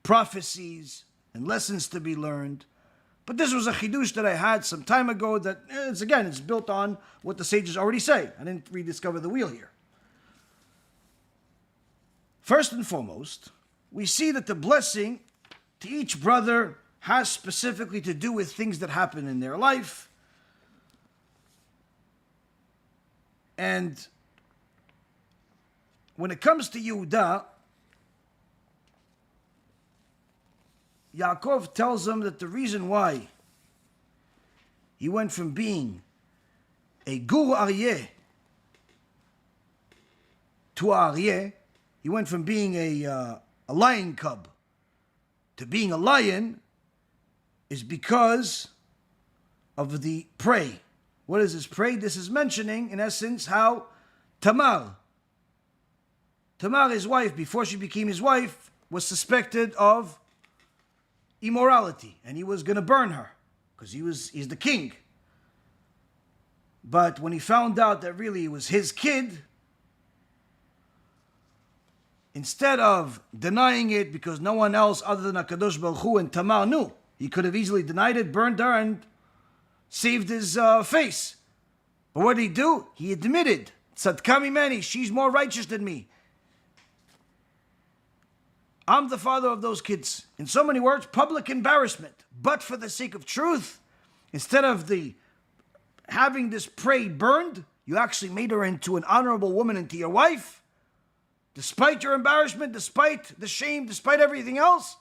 prophecies and lessons to be learned. But this was a chidush that I had some time ago that, it's built on what the sages already say. I didn't rediscover the wheel here. First and foremost, we see that the blessing to each brother has specifically to do with things that happen in their life. And when it comes to Yehuda, Yaakov tells him that the reason why he went from being a gur aryeh to a aryeh, he went from being a lion cub to being a lion, is because of the prey. What is this prey? This is mentioning, in essence, how Tamar, his wife, before she became his wife, was suspected of immorality, and he was going to burn her because he's the king. But when he found out that really it was his kid, instead of denying it because no one else other than HaKadosh Baruch Hu and Tamar knew, he could have easily denied it, burned her, and saved his face. But what did he do? He admitted, Tzadka mimeni, she's more righteous than me. I'm the father of those kids. In so many words, public embarrassment. But for the sake of truth, instead of having this prey burned, you actually made her into an honorable woman, into your wife. Despite your embarrassment, despite the shame, despite everything else,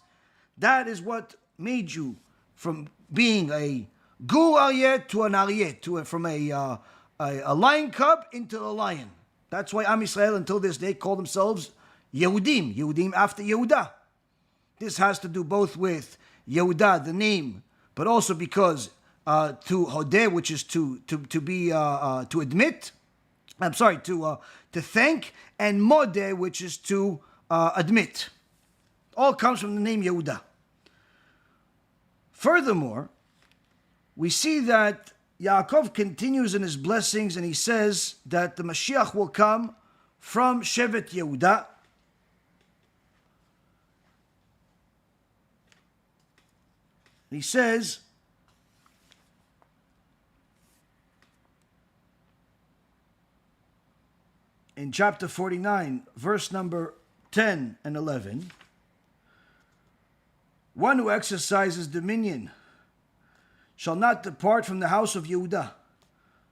that is what made you from being a gur aryeh to an aryeh, from a lion cub into a lion. That's why Am Yisrael until this day call themselves Yehudim after Yehuda. This has to do both with Yehuda, the name, but also because to hodeh, which is to admit. To thank, and modeh, which is to admit. All comes from the name Yehuda. Furthermore, we see that Yaakov continues in his blessings, and he says that the Mashiach will come from Shevet Yehuda. He says, in chapter 49, verse number 10 and 11, one who exercises dominion shall not depart from the house of Yehuda,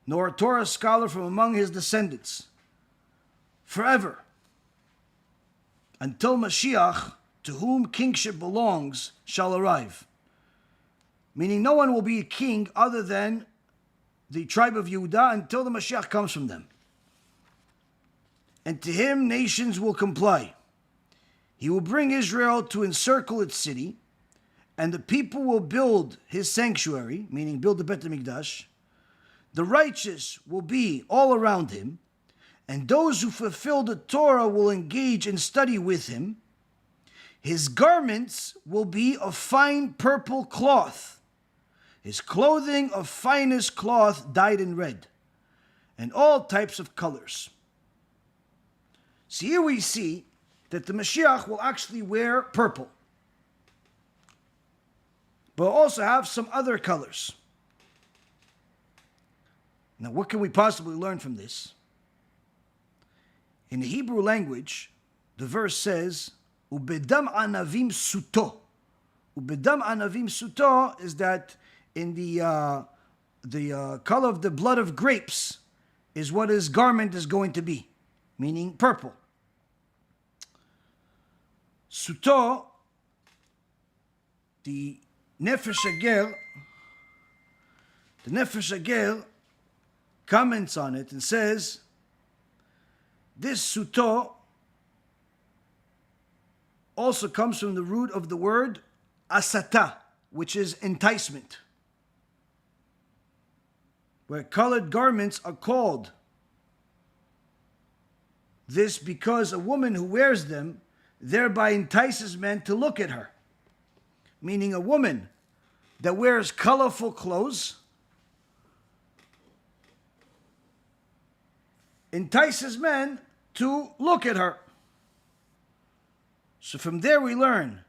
nor a Torah scholar from among his descendants, forever, until Mashiach, to whom kingship belongs, shall arrive. Meaning no one will be a king other than the tribe of Yehuda until the Mashiach comes from them. And to him nations will comply. He will bring Israel to encircle its city, and the people will build his sanctuary, meaning build the Bet HaMikdash. The righteous will be all around him, and those who fulfill the Torah will engage in study with him. His garments will be of fine purple cloth, his clothing of finest cloth dyed in red, and all types of colors. So here we see that the Mashiach will actually wear purple, but also have some other colors. Now, what can we possibly learn from this? In the Hebrew language, the verse says, "Ubedam anavim suto." Ubedam anavim suto is that in the color of the blood of grapes is what his garment is going to be, meaning purple. Suto, the Nefesh Hager comments on it and says, this suto also comes from the root of the word asata, which is enticement, where colored garments are called this because a woman who wears them thereby entices men to look at her. Meaning a woman that wears colorful clothes entices men to look at her. So from there we learn,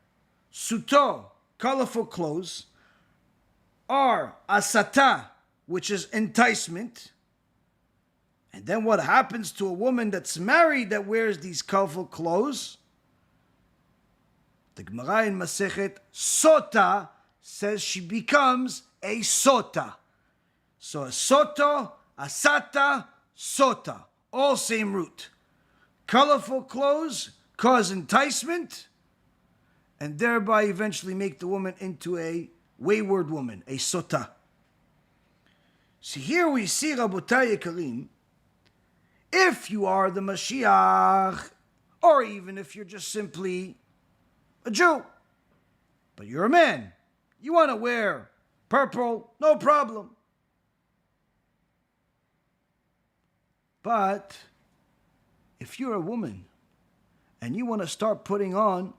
suto, colorful clothes, are asata, which is enticement. And then what happens to a woman that's married that wears these colorful clothes? The Gemara in Masechet Sota says she becomes a sota. So a soto, asata, sota, all same root. Colorful clothes cause enticement and thereby eventually make the woman into a wayward woman, a sota. So here we see, Rabotai Yekarim, if you are the Mashiach, or even if you're just simply a Jew, but you're a man, you want to wear purple, no problem. But if you're a woman and you want to start putting on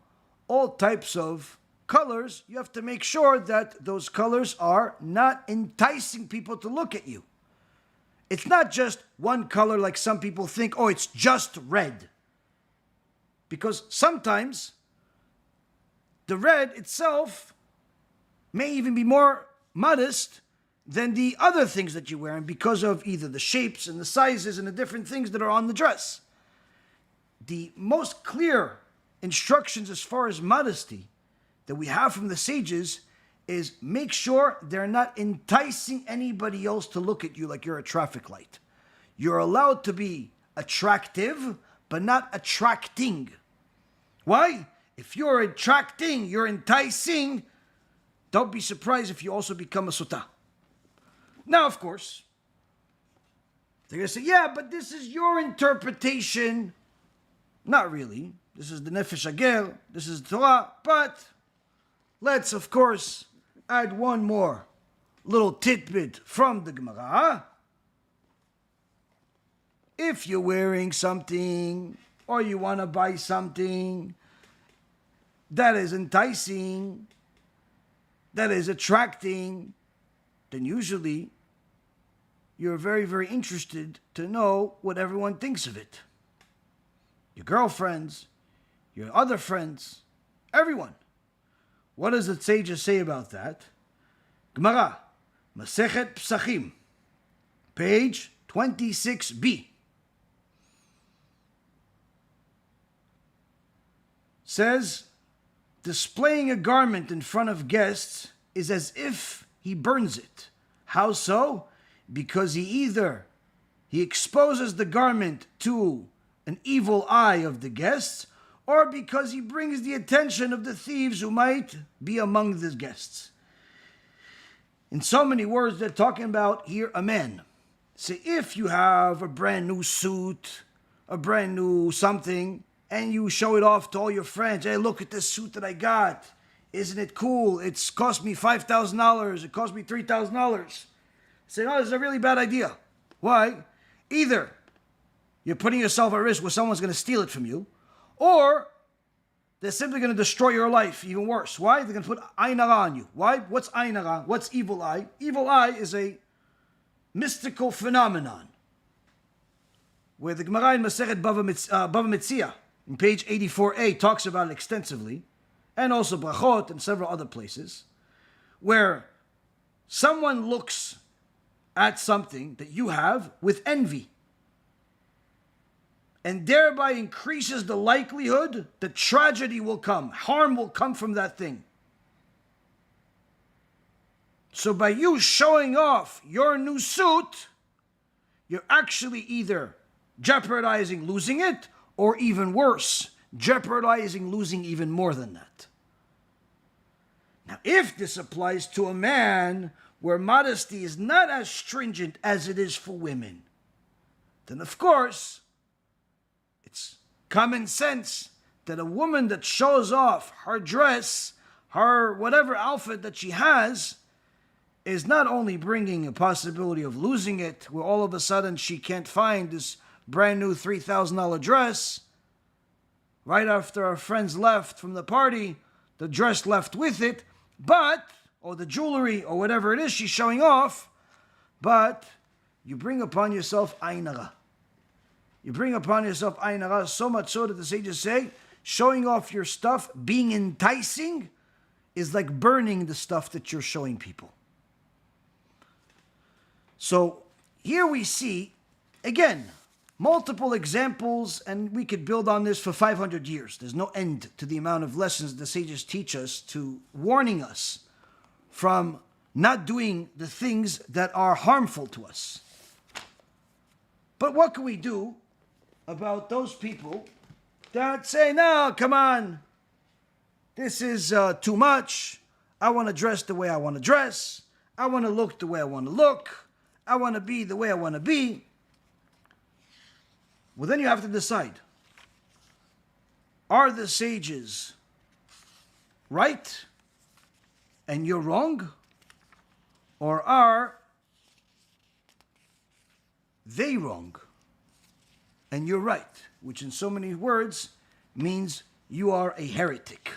all types of colors, you have to make sure that those colors are not enticing people to look at you. It's not just one color like some people think, oh, it's just red. Because sometimes the red itself may even be more modest than the other things that you're wearing because of either the shapes and the sizes and the different things that are on the dress. The most clear instructions as far as modesty that we have from the sages is make sure they're not enticing anybody else to look at you like you're a traffic light. You're allowed to be attractive, but not attracting. Why? If you're attracting, you're enticing, don't be surprised if you also become a sota. Now, of course, they're going to say, yeah, but this is your interpretation. Not really. This is the Nefesh Agel. This is the Torah. But let's, of course, add one more little tidbit from the Gemara. If you're wearing something or you want to buy something that is enticing, that is attracting, then usually you're very, very interested to know what everyone thinks of it. Your girlfriends, your other friends, everyone. What does the sages say about that? Gemara, Masechet Psachim, page 26b. Says, displaying a garment in front of guests is as if he burns it. How so? Because he exposes the garment to an evil eye of the guests, or because he brings the attention of the thieves who might be among the guests. In so many words, they're talking about here a man. So if you have a brand new suit, a brand new something, and you show it off to all your friends, hey, look at this suit that I got. Isn't it cool? It's cost me $5,000. It cost me $3,000. Say, oh, this is a really bad idea. Why? Either you're putting yourself at risk where someone's going to steal it from you, or they're simply going to destroy your life even worse. Why? They're going to put Ain Hara on you. Why? What's Ain Hara? What's evil eye? Evil eye is a mystical phenomenon where the Gemara in Masechet Bava Metzia in page 84a talks about it extensively, and also Brachot and several other places, where someone looks at something that you have with envy, and thereby increases the likelihood that tragedy will come, harm will come from that thing. So by you showing off your new suit, you're actually either jeopardizing losing it, or even worse, jeopardizing losing even more than that. Now, if this applies to a man where modesty is not as stringent as it is for women, then of course, it's common sense that a woman that shows off her dress, her whatever outfit that she has, is not only bringing a possibility of losing it, where all of a sudden she can't find this brand new $3,000 dress. Right after our friends left from the party, the dress left with it, or the jewelry, or whatever it is she's showing off, but you bring upon yourself Ain Hara. You bring upon yourself ayin hara, so much so that the sages say, showing off your stuff, being enticing, is like burning the stuff that you're showing people. So here we see, again, multiple examples, and we could build on this for 500 years. There's no end to the amount of lessons the sages teach us, to warning us from not doing the things that are harmful to us. But what can we do about those people that say, no, come on, this is too much. I want to dress the way I want to dress. I want to look the way I want to look. I want to be the way I want to be. Well, then you have to decide. Are the sages right and you're wrong? Or are they wrong and you're right? Which in so many words means you are a heretic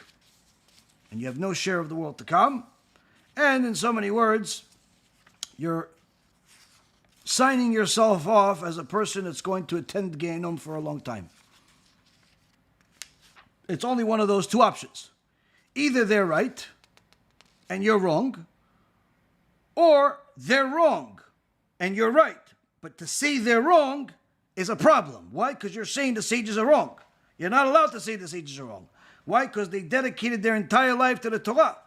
and you have no share of the world to come. And in so many words, you're signing yourself off as a person that's going to attend Gaon for a long time. It's only one of those two options. Either they're right and you're wrong, or they're wrong and you're right. But to say they're wrong is a problem. Why? Because you're saying the sages are wrong. You're not allowed to say the sages are wrong. Why? Because they dedicated their entire life to the Torah.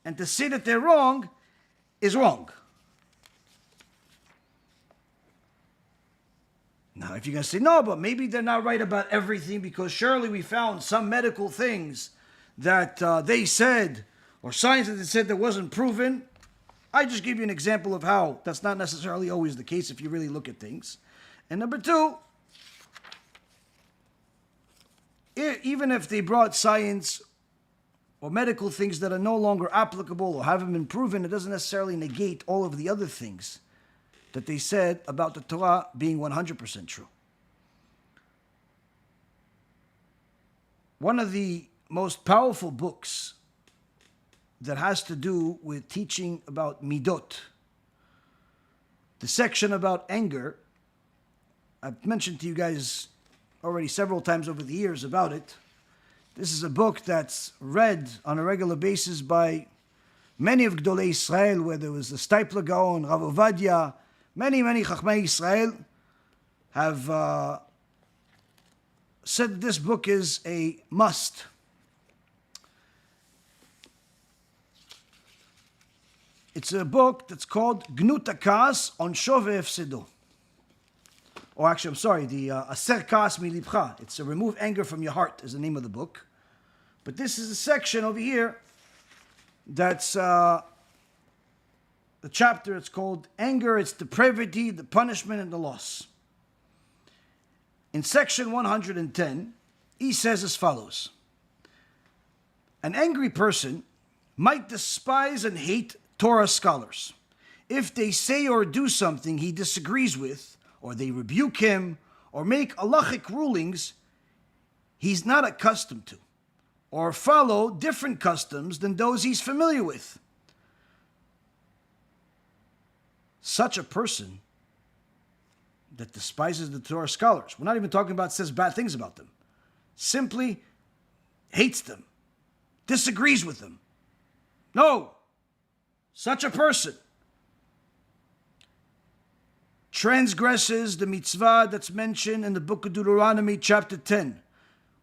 And to say that they're wrong is wrong. Now, if you're going to say, no, but maybe they're not right about everything, because surely we found some medical things that they said, or science that they said that wasn't proven. I just give you an example of how that's not necessarily always the case if you really look at things. And number two, even if they brought science or medical things that are no longer applicable or haven't been proven, it doesn't necessarily negate all of the other things that they said about the Torah being 100% true. One of the most powerful books that has to do with teaching about midot, the section about anger, I've mentioned to you guys already several times over the years about it. This is a book that's read on a regular basis by many of Gdolei Israel, where there was the Stipler Gaon, Rav Ovadia. Many Chachmei Israel have said that this book is a must. It's a book that's called Gnut HaKas on Shove Efsedo. Or actually, I'm sorry, the Aser Kas Milibcha. It's a Remove Anger from Your Heart is the name of the book. But this is a section over here that's the chapter. It's called Anger, Its Depravity, the Punishment, and the Loss. In section 110, he says as follows: an angry person might despise and hate Torah scholars if they say or do something he disagrees with, or they rebuke him, or make halachic rulings he's not accustomed to, or follow different customs than those he's familiar with. Such a person that despises the Torah scholars, we're not even talking about says bad things about them, simply hates them, disagrees with them. No, such a person transgresses the mitzvah that's mentioned in the book of Deuteronomy chapter 10,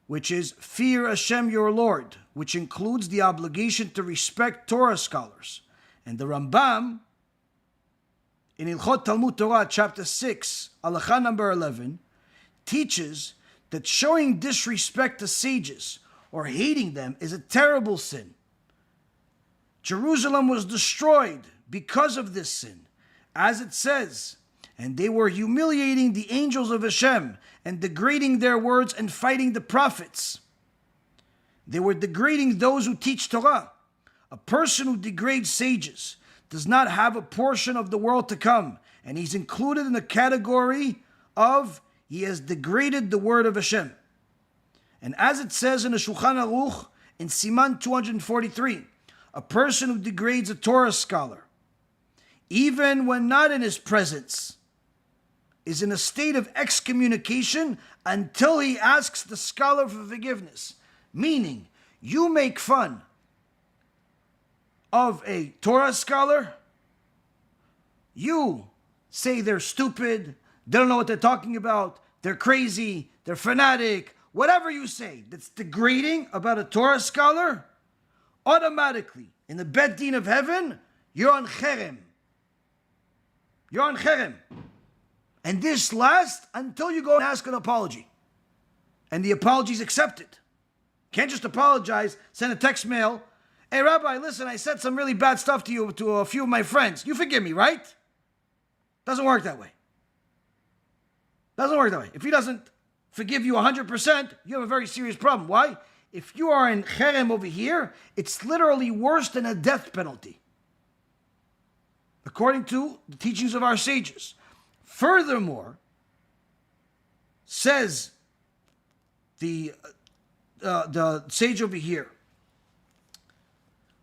which is fear HaShem your Lord, which includes the obligation to respect Torah scholars. And the Rambam, in Ilchot Talmud Torah, chapter 6, Halacha number 11, teaches that showing disrespect to sages or hating them is a terrible sin. Jerusalem was destroyed because of this sin. As it says, and they were humiliating the angels of HaShem and degrading their words and fighting the prophets. They were degrading those who teach Torah. A person who degrades sages does not have a portion of the world to come, and he's included in the category of he has degraded the word of HaShem. And as it says in the Shulchan Aruch in Siman 243, a person who degrades a Torah scholar, even when not in his presence, is in a state of excommunication until he asks the scholar for forgiveness. Meaning, you make fun of a Torah scholar, you say they're stupid, they don't know what they're talking about, they're crazy, they're fanatic, whatever you say that's degrading about a Torah scholar, automatically, in the Bet Din of heaven, you're on cherem. You're on cherem. And this lasts until you go and ask an apology. And the apology is accepted. Can't just apologize, send a text mail. Hey, Rabbi, listen, I said some really bad stuff to you, to a few of my friends. You forgive me, right? Doesn't work that way. Doesn't work that way. If he doesn't forgive you 100%, you have a very serious problem. Why? If you are in cherem over here, it's literally worse than a death penalty, according to the teachings of our sages. Furthermore, says the sage over here,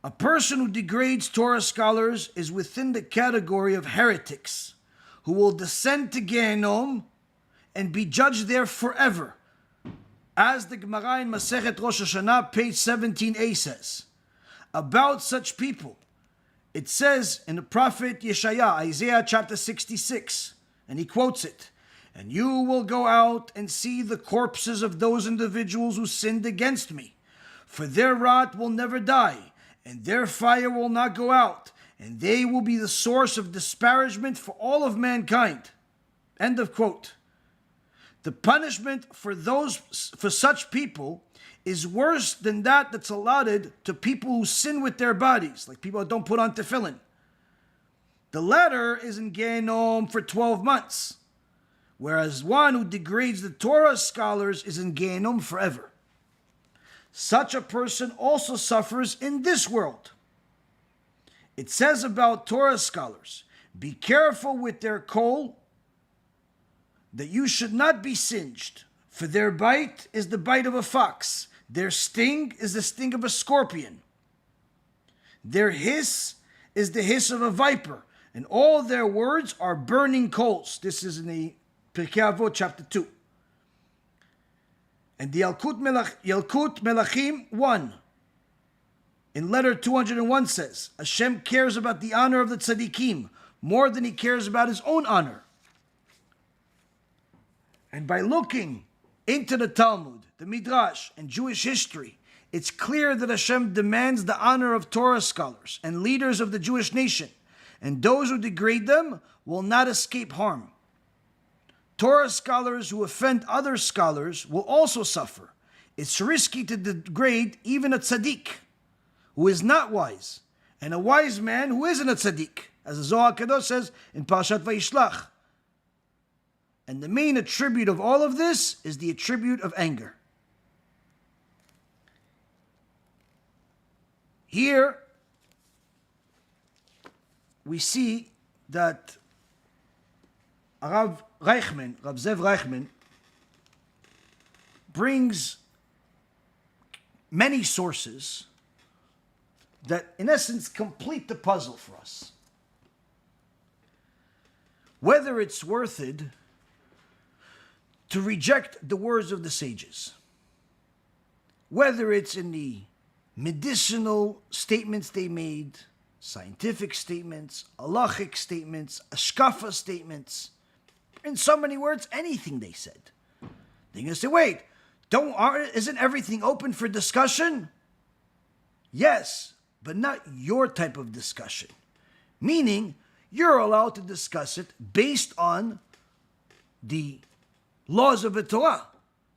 a person who degrades Torah scholars is within the category of heretics who will descend to Gaon and be judged there forever. As the Gemara in Masechet Rosh Hashanah, page 17a says, about such people, it says in the prophet Yeshaya, Isaiah chapter 66, and he quotes it, and you will go out and see the corpses of those individuals who sinned against me, for their rot will never die, and their fire will not go out, and they will be the source of disparagement for all of mankind. End of quote. The punishment for such people is worse than that's allotted to people who sin with their bodies, like people that don't put on tefillin. The latter is in Gaon for 12 months, whereas one who degrades the Torah scholars is in Gaon forever. Such a person also suffers in this world. It says about Torah scholars, be careful with their coal, that you should not be singed, for their bite is the bite of a fox, their sting is the sting of a scorpion, their hiss is the hiss of a viper, and all their words are burning coals. This is in the Pirkei Avot chapter 2. And the Yalkut Melachim 1, in letter 201 says, HaShem cares about the honor of the tzaddikim more than he cares about his own honor. And by looking into the Talmud, the Midrash, and Jewish history, it's clear that Hashem demands the honor of Torah scholars and leaders of the Jewish nation, and those who degrade them will not escape harm. Torah scholars who offend other scholars will also suffer. It's risky to degrade even a tzaddik who is not wise, and a wise man who isn't a tzaddik, as the Zohar Kadosh says in Parashat Vayishlach. And the main attribute of all of this is the attribute of anger. Here we see that Rav Zev Reichman, brings many sources that in essence complete the puzzle for us. Whether it's worth it to reject the words of the sages, whether it's in the medicinal statements they made, scientific statements, halachic statements, HaShkafa statements, in so many words, anything they said. They're going to say, wait, isn't everything open for discussion? Yes, but not your type of discussion. Meaning, you're allowed to discuss it based on the laws of the Torah,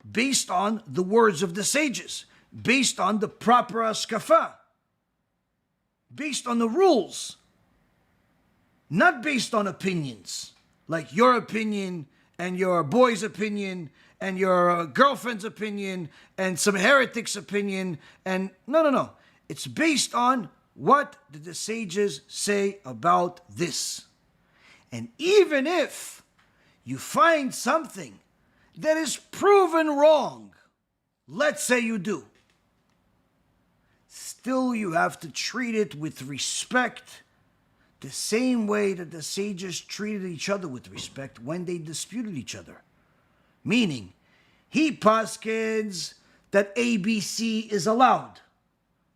based on the words of the sages, based on the proper HaShkafa, based on the rules, not based on opinions, like your opinion and your boy's opinion and your girlfriend's opinion and some heretic's opinion. And no. It's based on what did the sages say about this. And even if you find something that is proven wrong, let's say you do, still you have to treat it with respect the same way that the sages treated each other with respect when they disputed each other. Meaning, he paskins that ABC is allowed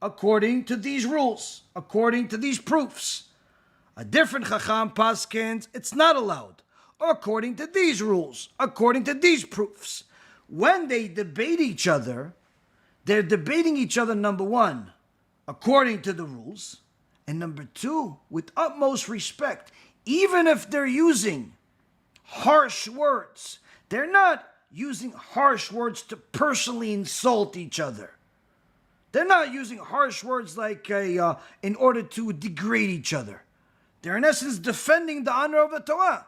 according to these rules, according to these proofs. A different Chacham paskins it's not allowed according to these rules, according to these proofs. When they debate each other, they're debating each other, number one, according to the rules, and number two, with utmost respect. Even if they're using harsh words, they're not using harsh words to personally insult each other. They're not using harsh words like in order to degrade each other. They're in essence defending the honor of the Torah.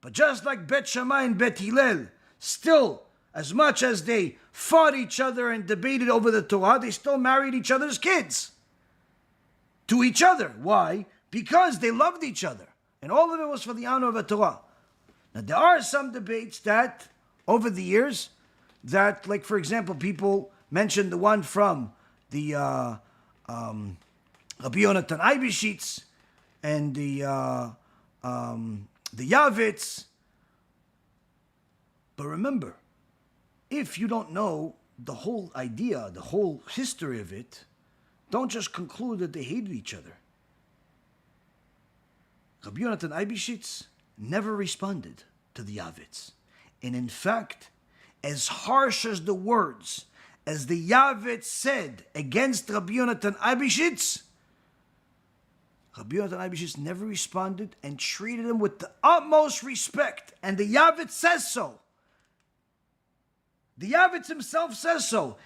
But just like Bet Shammai and Bet Hillel, still, as much as they fought each other and debated over the Torah, they still married each other's kids to each other. Why? Because they loved each other. And all of it was for the honor of the Torah. Now, there are some debates that, over the years, that, like, for example, people mentioned the one from the Rabbi Yonatan Eibeshitz and the Yavitz. But remember, if you don't know the whole idea, the whole history of it, don't just conclude that they hated each other. Rabbi Yonatan Eibeshitz never responded to the Yavitz. And in fact, as harsh as the words as the Yavitz said against Rabbi Yonatan Eibeshitz, Rabbi Yonatan Eibeshitz never responded and treated him with the utmost respect. And the Yavitz says so. The Yavitz himself says so.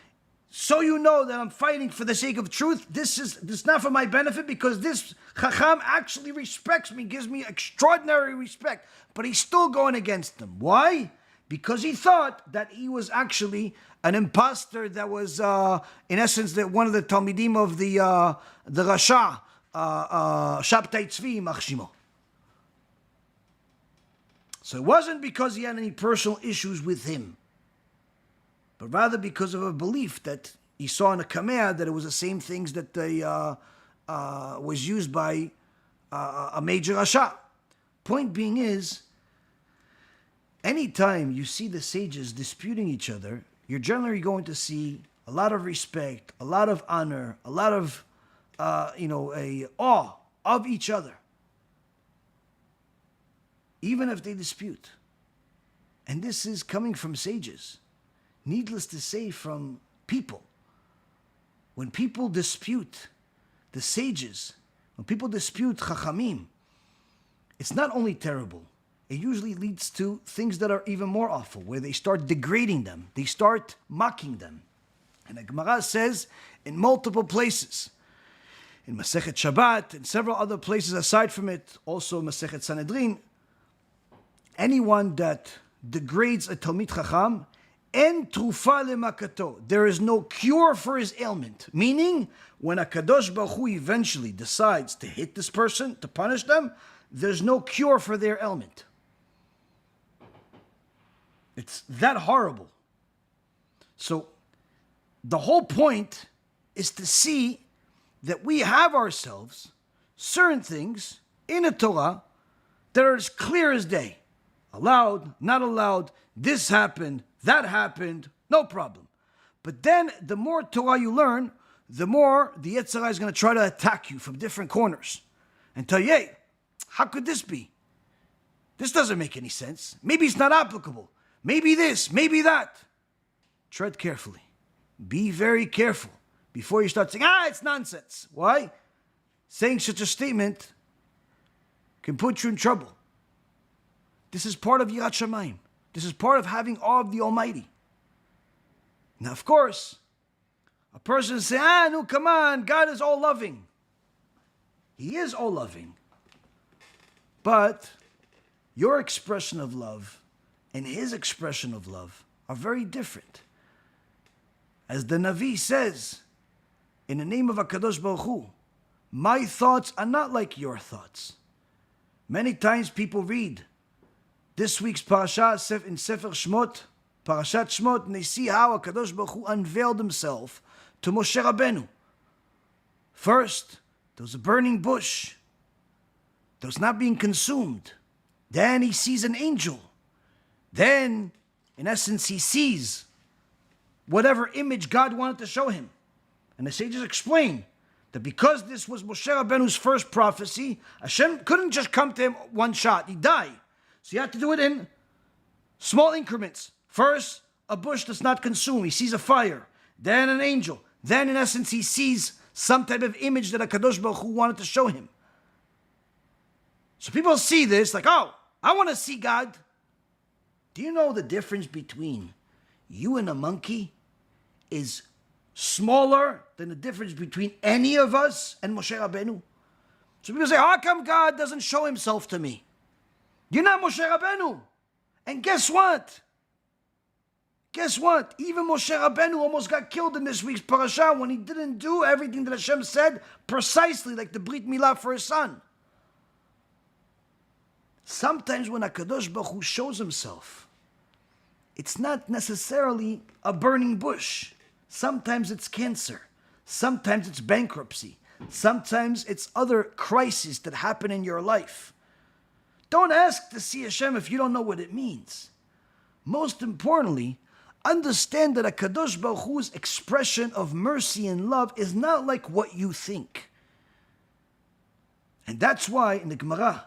So you know that I'm fighting for the sake of truth. This is not for my benefit, because this Chacham actually respects me, gives me extraordinary respect. But he's still going against them. Why? Because he thought that he was actually an imposter that was, in essence, that one of the Talmidim of the Rasha, Shabtai Tzvi Machshimo. So it wasn't because he had any personal issues with him, but rather because of a belief that he saw in a Kameh that it was the same things that they was used by a major Rasha. Point being is, anytime you see the sages disputing each other, you're generally going to see a lot of respect, a lot of honor, a lot of a awe of each other, even if they dispute. And this is coming from sages. Needless to say, from people. When people dispute the sages, when people dispute Chachamim, it's not only terrible, it usually leads to things that are even more awful, where they start degrading them, they start mocking them. And the Gemara says in multiple places, in Masechet Shabbat and several other places aside from it, also Masechet Sanhedrin, anyone that degrades a Talmid Chacham, en trufa lemakato, there is no cure for his ailment. Meaning, when a Kadosh Baruch Hu eventually decides to hit this person, to punish them, there's no cure for their ailment. It's that horrible. So, the whole point is to see that we have ourselves certain things in the Torah that are as clear as day. Allowed, not allowed, this happened, that happened, no problem. But then, the more Torah you learn, the more the Yetzer Hara is going to try to attack you from different corners and tell you, hey, how could this be? This doesn't make any sense. Maybe it's not applicable. Maybe this, maybe that. Tread carefully. Be very careful before you start saying, it's nonsense. Why? Saying such a statement can put you in trouble. This is part of Yirat Shamayim. This is part of having awe of the Almighty. Now, of course, a person says, no, come on, God is all-loving. He is all-loving. But your expression of love and his expression of love are very different. As the Navi says, in the name of HaKadosh Baruch Hu, my thoughts are not like your thoughts. Many times people read this week's parasha in Sefer Shmot, Parashat Shmot, and they see how HaKadosh Baruch Hu unveiled himself to Moshe Rabbeinu. First, there was a burning bush. that was not being consumed. Then he sees an angel. Then, in essence, he sees whatever image God wanted to show him. And the sages explain that because this was Moshe Rabbeinu's first prophecy, HaShem couldn't just come to him one shot. He'd die. So he had to do it in small increments. First, a bush that's not consumed. He sees a fire. Then an angel. Then, in essence, he sees some type of image that HaKadosh Baruch Hu wanted to show him. So people see this like, oh, I want to see God. Do you know the difference between you and a monkey is smaller than the difference between any of us and Moshe Rabbeinu? So people say, how come God doesn't show himself to me? You're not Moshe Rabbeinu. And guess what? Guess what? Even Moshe Rabbeinu almost got killed in this week's parasha when he didn't do everything that Hashem said precisely, like the Brit Milah for his son. Sometimes when HaKadosh Baruch Hu shows himself, it's not necessarily a burning bush. Sometimes it's cancer. Sometimes it's bankruptcy. Sometimes it's other crises that happen in your life. Don't ask to see Hashem if you don't know what it means. Most importantly, understand that HaKadosh Baruch Hu's expression of mercy and love is not like what you think. And that's why in the Gemara,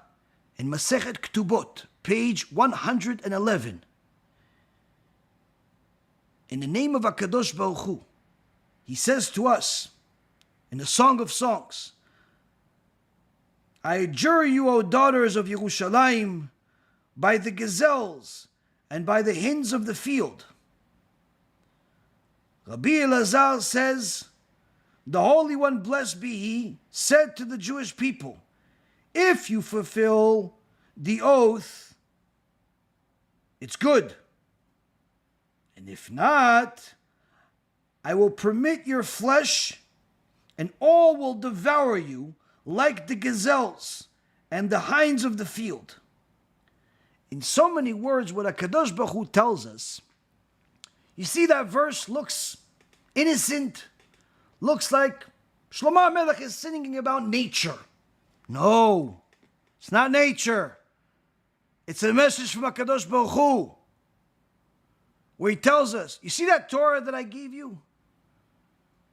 in Masechet Ketubot, page 111, in the name of HaKadosh Baruch Hu, he says to us in the Song of Songs, I adjure you, O daughters of Yerushalayim, by the gazelles and by the hinds of the field. Rabbi Elazar says, the Holy One, blessed be He, said to the Jewish people, if you fulfill the oath, it's good. And if not, I will permit your flesh, and all will devour you like the gazelles and the hinds of the field. In so many words, what HaKadosh Baruch Hu tells us, you see that verse looks innocent, looks like Shlomo HaMelech is singing about nature. No, it's not nature. It's a message from HaKadosh Baruch Hu, where he tells us, you see that Torah that I gave you?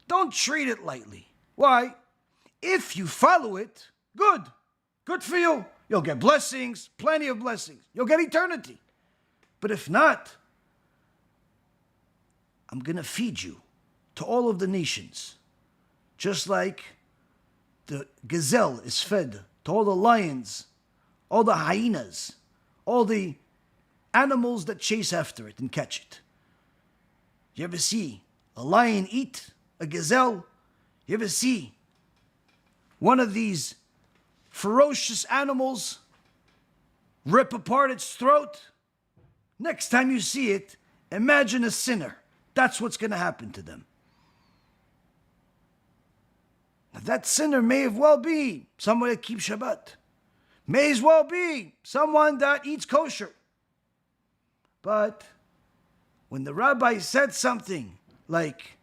Don't treat it lightly. Why? If you follow it, good. Good for you. You'll get blessings, plenty of blessings. You'll get eternity. But if not, I'm going to feed you to all of the nations. Just like the gazelle is fed to all the lions, all the hyenas, all the animals that chase after it and catch it. You ever see a lion eat a gazelle? You ever see one of these ferocious animals rip apart its throat? Next time you see it, imagine a sinner. That's what's going to happen to them. Now, that sinner may as well be someone that keeps Shabbat. May as well be someone that eats kosher. But when the rabbi said something like,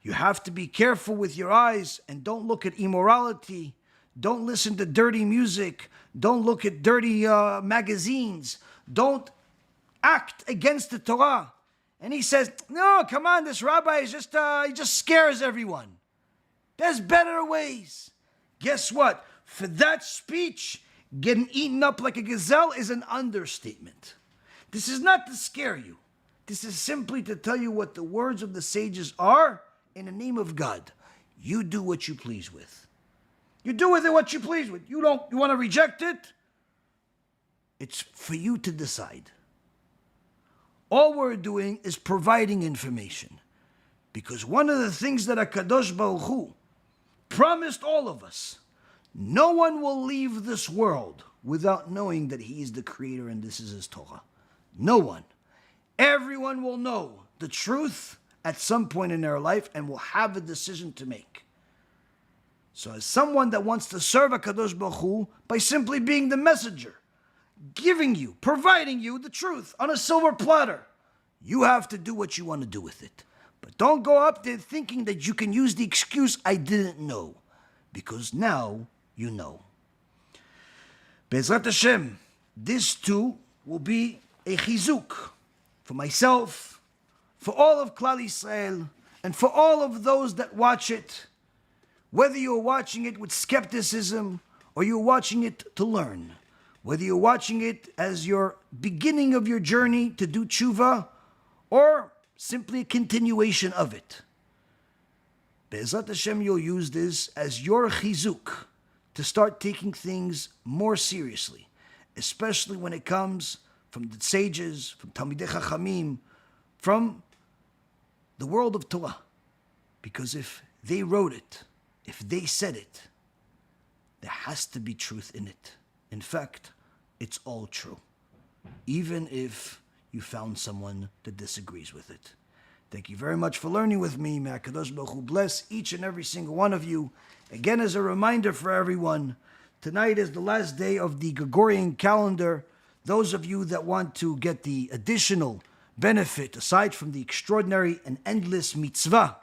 you have to be careful with your eyes and don't look at immorality, don't listen to dirty music, don't look at dirty magazines, don't act against the Torah. And he says, no, come on, this rabbi is just, he just scares everyone. There's better ways. Guess what? For that speech, getting eaten up like a gazelle is an understatement. This is not to scare you. This is simply to tell you what the words of the sages are in the name of God. You do what you please with. You do with it what you please with. You want to reject it? It's for you to decide. All we're doing is providing information. Because one of the things that HaKadosh Baruch Hu promised all of us, no one will leave this world without knowing that He is the Creator and this is His Torah. No one. Everyone will know the truth at some point in their life and will have a decision to make. So as someone that wants to serve HaKadosh Baruch Hu by simply being the messenger, giving you, providing you the truth on a silver platter, you have to do what you want to do with it. But don't go up there thinking that you can use the excuse, I didn't know. Because now you know. BeEzrat HaShem, this too will be a chizuk for myself, for all of Klal Yisrael, and for all of those that watch it, whether you're watching it with skepticism or you're watching it to learn, whether you're watching it as your beginning of your journey to do tshuva or simply a continuation of it. BeEzrat HaShem, you'll use this as your chizuk to start taking things more seriously, especially when it comes from the sages, from Talmidei Chachamim, from the world of Torah. Because if they wrote it, if they said it, there has to be truth in it. In fact, it's all true, even if you found someone that disagrees with it. Thank you very much for learning with me. May HaKadosh Baruch Hu bless each and every single one of you. Again, as a reminder for everyone, tonight is the last day of the Gregorian calendar. Those of you that want to get the additional benefit, aside from the extraordinary and endless mitzvah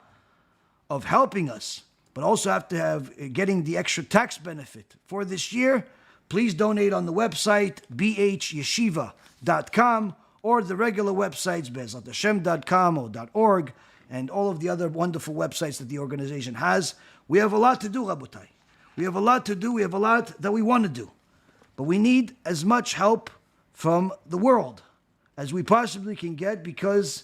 of helping us, but also have to have getting the extra tax benefit for this year, please donate on the website BeYeshiva.com or the regular websites BeEzratHashem.com or .org and all of the other wonderful websites that the organization has. We have a lot to do, Rabotai. We have a lot to do. We have a lot that we want to do. But we need as much help from the world as we possibly can get, because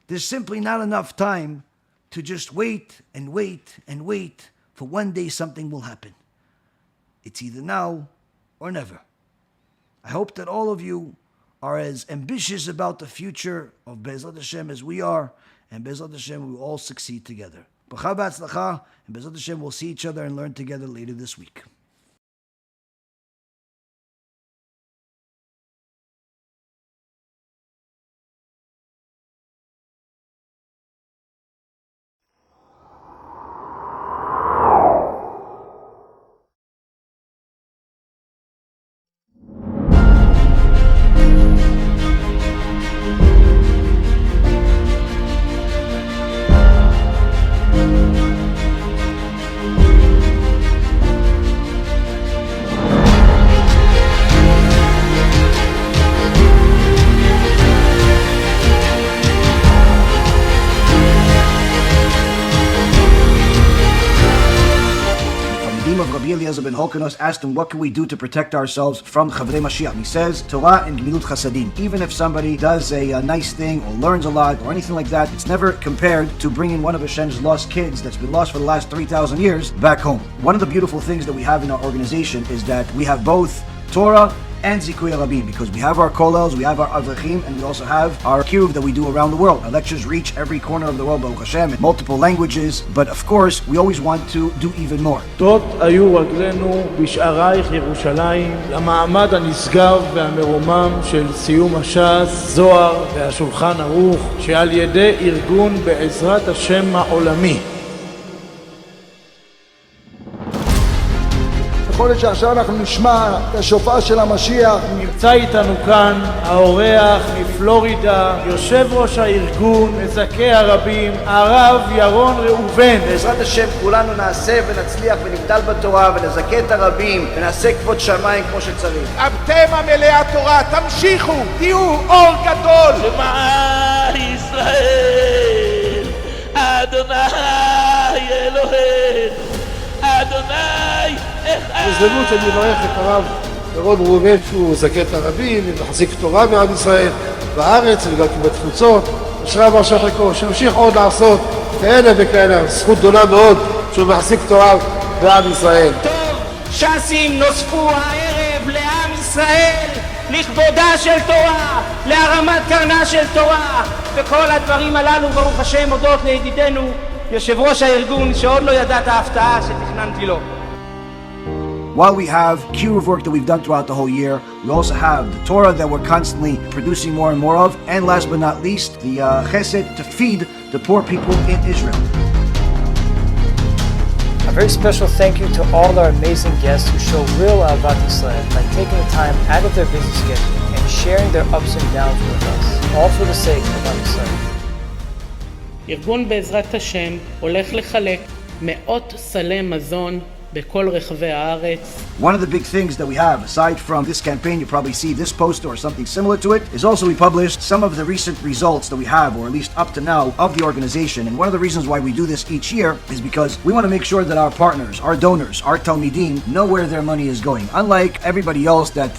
there's simply not enough time to just wait and wait and wait for one day something will happen. It's either now or never. I hope that all of you are as ambitious about the future of BeEzrat HaShem as we are, and BeEzrat HaShem, we will all succeed together. Bracha b'atzlacha, and BeEzrat HaShem, we'll see each other and learn together later this week. Asked him, what can we do to protect ourselves from Chavrei Mashiach? And he says, Torah and Gemilut Chasadim. Even if somebody does a nice thing or learns a lot or anything like that, it's never compared to bringing one of Hashem's lost kids that's been lost for the last 3,000 years back home. One of the beautiful things that we have in our organization is that we have both Torah and Zikui Rabin, because we have our kollels, we have our avrechim, and we also have our kiruv that we do around the world. Our lectures reach every corner of the world, Baruch Hashem, in multiple languages, but of course, we always want to do even more. תות היו רגלינו בשערייך ירושלים, למעמד הנשגב והמרומם של סיום הש"ס, זוהר והשולחן ערוך, שעל ידי ארגון בעזרת השם העולמי. יכול להיות שעכשיו אנחנו נשמע את השופר של המשיח. נמצא איתנו כאן האורח מפלורידה, יושב ראש הארגון, מזכה הרבים, הרב ירון ראובן. בעזרת השם כולנו נעשה ונצליח ונגדל בתורה ונזכה את הרבים ונעשה כבוד שמיים כמו שצריך. אתם עמלי התורה, תמשיכו, תהיו אור גדול. שמע ישראל, אדוני אלוהינו, אדוני הזדמנות שאני מברך את הרב ירון ראובן, שהוא זקן הרבים ומחזיק תורה בעם ישראל בארץ וגם בתפוצות. אשריו ואשרי חלקו, שימשיך עוד לעשות כאלה וכאלה. זכות גדולה מאוד שהוא מחזיק תורה בעם ישראל. טוב, ש"סים נוספו הערב לעם ישראל לכבודה של תורה, להרמת קרנה של תורה, וכל הדברים הללו ברוך השם הודות לידידנו יושב ראש הארגון שעוד לא ידע את ההפתעה שתכננתי לו. While we have kiruv work that we've done throughout the whole year, we also have the Torah that we're constantly producing more and more of, and last but not least, the chesed to feed the poor people in Israel. A very special thank you to all our amazing guests who show real Ahavat Yisrael by taking the time out of their busy schedule and sharing their ups and downs with us, all for the sake of Am Yisrael. ארגון בעזרת השם הולך לחלק מאות סלי מזון בכל רחבי הארץ. One of the big things that we have, aside from this campaign, you probably see this poster or something similar to it, is also we published some of the recent results that we have, or at least up to now, of the organization. And one of the reasons why we do this each year is because we want to make sure that our partners, our donors, our Talmidim know where their money is going. Unlike everybody else that,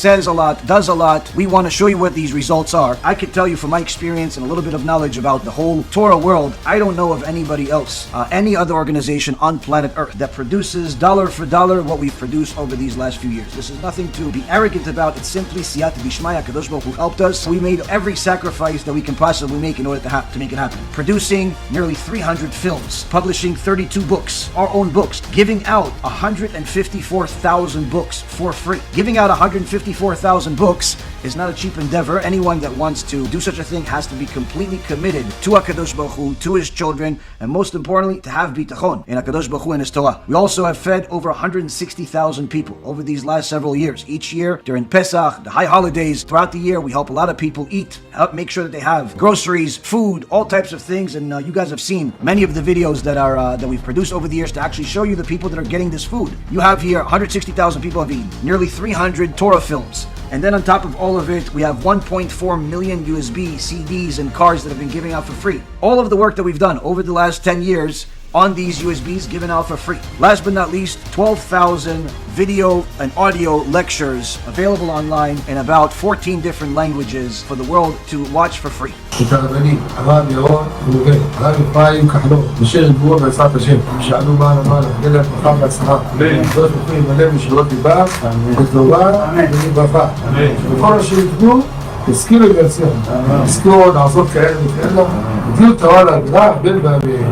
says a lot, does a lot, we want to show you what these results are. I can tell you from my experience and a little bit of knowledge about the whole Torah world, I don't know of anybody else, any other organization on planet Earth that produces dollar for dollar what we've produced over these last few years. This is nothing to be arrogant about. It's simply Siyata Bishmaya, Kadosh Baruch Hu helped us. We made every sacrifice that we can possibly make in order to make it happen. Producing nearly 300 films, publishing 32 books, our own books, giving out 154,000 books for free. Giving out 154,000 books is not a cheap endeavor. Anyone that wants to do such a thing has to be completely committed to HaKadosh Baruch Hu, to his children, and most importantly, to have bitachon in HaKadosh Baruch Hu and his Torah. We also have fed over 160,000 people over these last several years. Each year, during Pesach, the high holidays, throughout the year, we help a lot of people eat, help make sure that they have groceries, food, all types of things, and you guys have seen many of the videos that we've produced over the years to actually show you the people that are getting this food. You have here 160,000 people have eaten, nearly 300 Torah films. And then on top of all of it, we have 1.4 million USB, CDs, and cards that have been giving out for free. All of the work that we've done over the last 10 years on these USBs given out for free. Last but not least, 12,000 video and audio lectures available online in about 14 different languages for the world to watch for free. הרבנים, הרב ירון, ראובן, הרב אפרים כחלון, בשיר גבוה בעזרת השם, שעלו מעלה מעלה, כדי להצלחה והצלחה. זאת מוכרים מלא משאלות ליבה, בטובה ובברכה. ובכל אשר יתנו, תזכירו ויצליחו. תזכירו לעשות כאלה וכאלה, תביאו תורה להגדרה, בין והבין.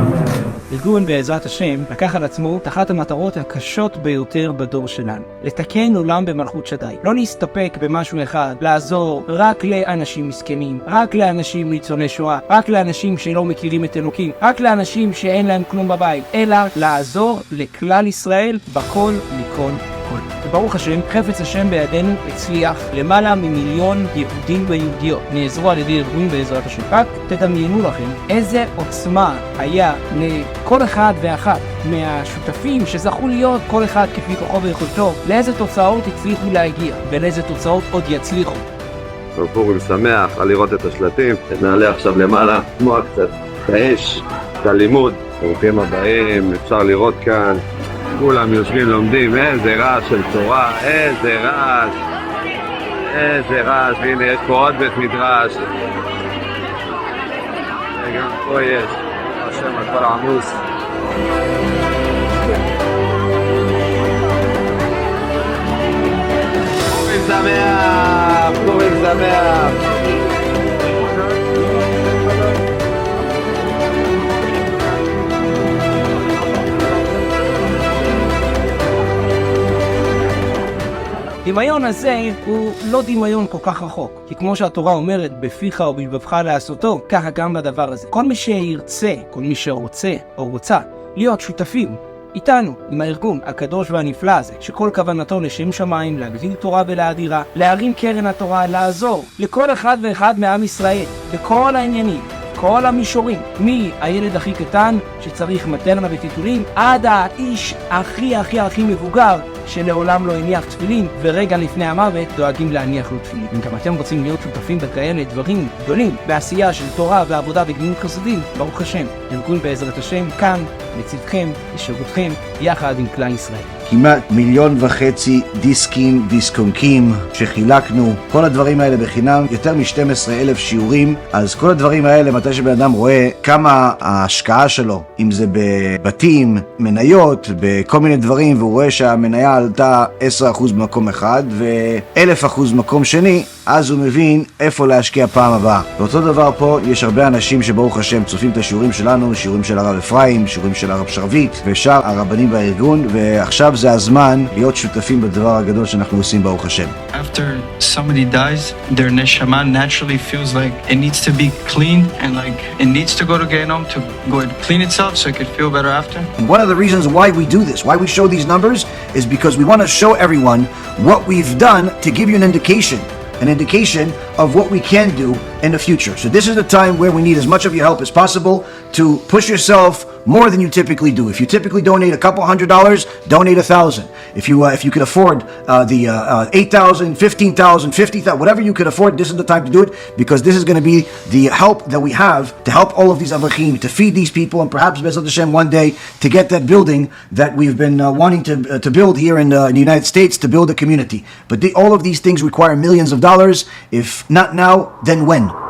ארגון בעזרת השם לקח על עצמו את אחת המטרות הקשות ביותר בדור שלנו, לתקן עולם במלכות שדי. לא להסתפק במשהו אחד, לעזור רק לאנשים מסכנים, רק לאנשים ניצולי שואה, רק לאנשים שלא מכירים את אלוקים, רק לאנשים שאין להם כלום בבית, אלא לעזור לכלל ישראל בכל מכל כל. וברוך השם, חפץ השם בידינו הצליח. למעלה ממיליון יהודים ויהודיות נעזרו על ידי ארגון בעזרת השם. רק תדמיינו לכם איזה עוצמה היה לכל אחד ואחת מהשותפים שזכו להיות כל אחד כפי כוחו ויכולתו, לאיזה תוצאות הצליחו להגיע ולאיזה תוצאות עוד יצליחו. פורים שמח על לראות את השלטים. נעלה עכשיו למעלה, תנועה קצת את האש, את הלימוד. ברוכים הבאים, אפשר לראות כאן כולם יושבים לומדים. איזה רעש של תורה, איזה רעש, איזה רעש. והנה יש פה עוד בית מדרש, וגם פה יש השם הכל עמוס. פורים שמח, פורים שמח. הדמיון הזה הוא לא דמיון כל כך רחוק, כי כמו שהתורה אומרת, בפיך או בלבבך לעשותו, ככה גם בדבר הזה. כל מי שירצה, כל מי שרוצה או רוצה להיות שותפים איתנו, עם הארגון הקדוש והנפלא הזה, שכל כוונתו לשם שמיים, להגדיל תורה ולהאדירה, להרים קרן התורה, לעזור לכל אחד ואחד מעם ישראל, בכל העניינים, כל המישורים, מהילד הכי קטן שצריך מטרנה וטיטולים, עד האיש הכי מבוגר שלעולם לא הניח תפילין, ורגע לפני המוות דואגים להניח לו תפילין. אם גם אתם רוצים להיות שותפים בכאלה דברים גדולים בעשייה של תורה ועבודה וגמילות חסדים, ברוך השם, ארגון בעזרת השם כאן לצדכם, לשירותכם, יחד עם כלל ישראל. כמעט 1.5 מיליון דיסקים, דיסקונקים שחילקנו, כל הדברים האלה בחינם, יותר מ-12,000 שיעורים. אז כל הדברים האלה, מתי שבן אדם רואה כמה ההשקעה שלו, אם זה בבתים, מניות, בכל מיני דברים, והוא רואה שהמניה עלתה 10% במקום אחד ו1,000% במקום שני, אז הוא מבין איפה להשקיע פעם הבאה. ואותו דבר פה, יש הרבה אנשים שברוך השם צופים את השיעורים שלנו, שיעורים של הרב אפרים, שיעורים של הרב שרבית ושאר הרבנים בארגון, ועכשיו זה הזמן להיות שותפים בדבר הגדול שאנחנו עושים ברוך השם. After somebody dies, their neshama naturally feels like it needs to be clean and like it needs to go to Gaon to go and clean itself so it could feel better after. And one of the reasons why we do this, why we show these numbers, is because we want to show everyone what we've done to give you an indication of what we can do in the future. So this is the time where we need as much of your help as possible to push yourself more than you typically do. If you typically donate a couple $100, donate $1,000. If you could afford the $8,000, $15,000, $50,000, whatever you could afford, this is the time to do it, because this is going to be the help that we have to help all of these avachim, to feed these people, and perhaps BeEzrat Hashem one day to get that building that we've been wanting to build here in the United States, to build a community. But all of these things require millions of dollars. If not now, then when?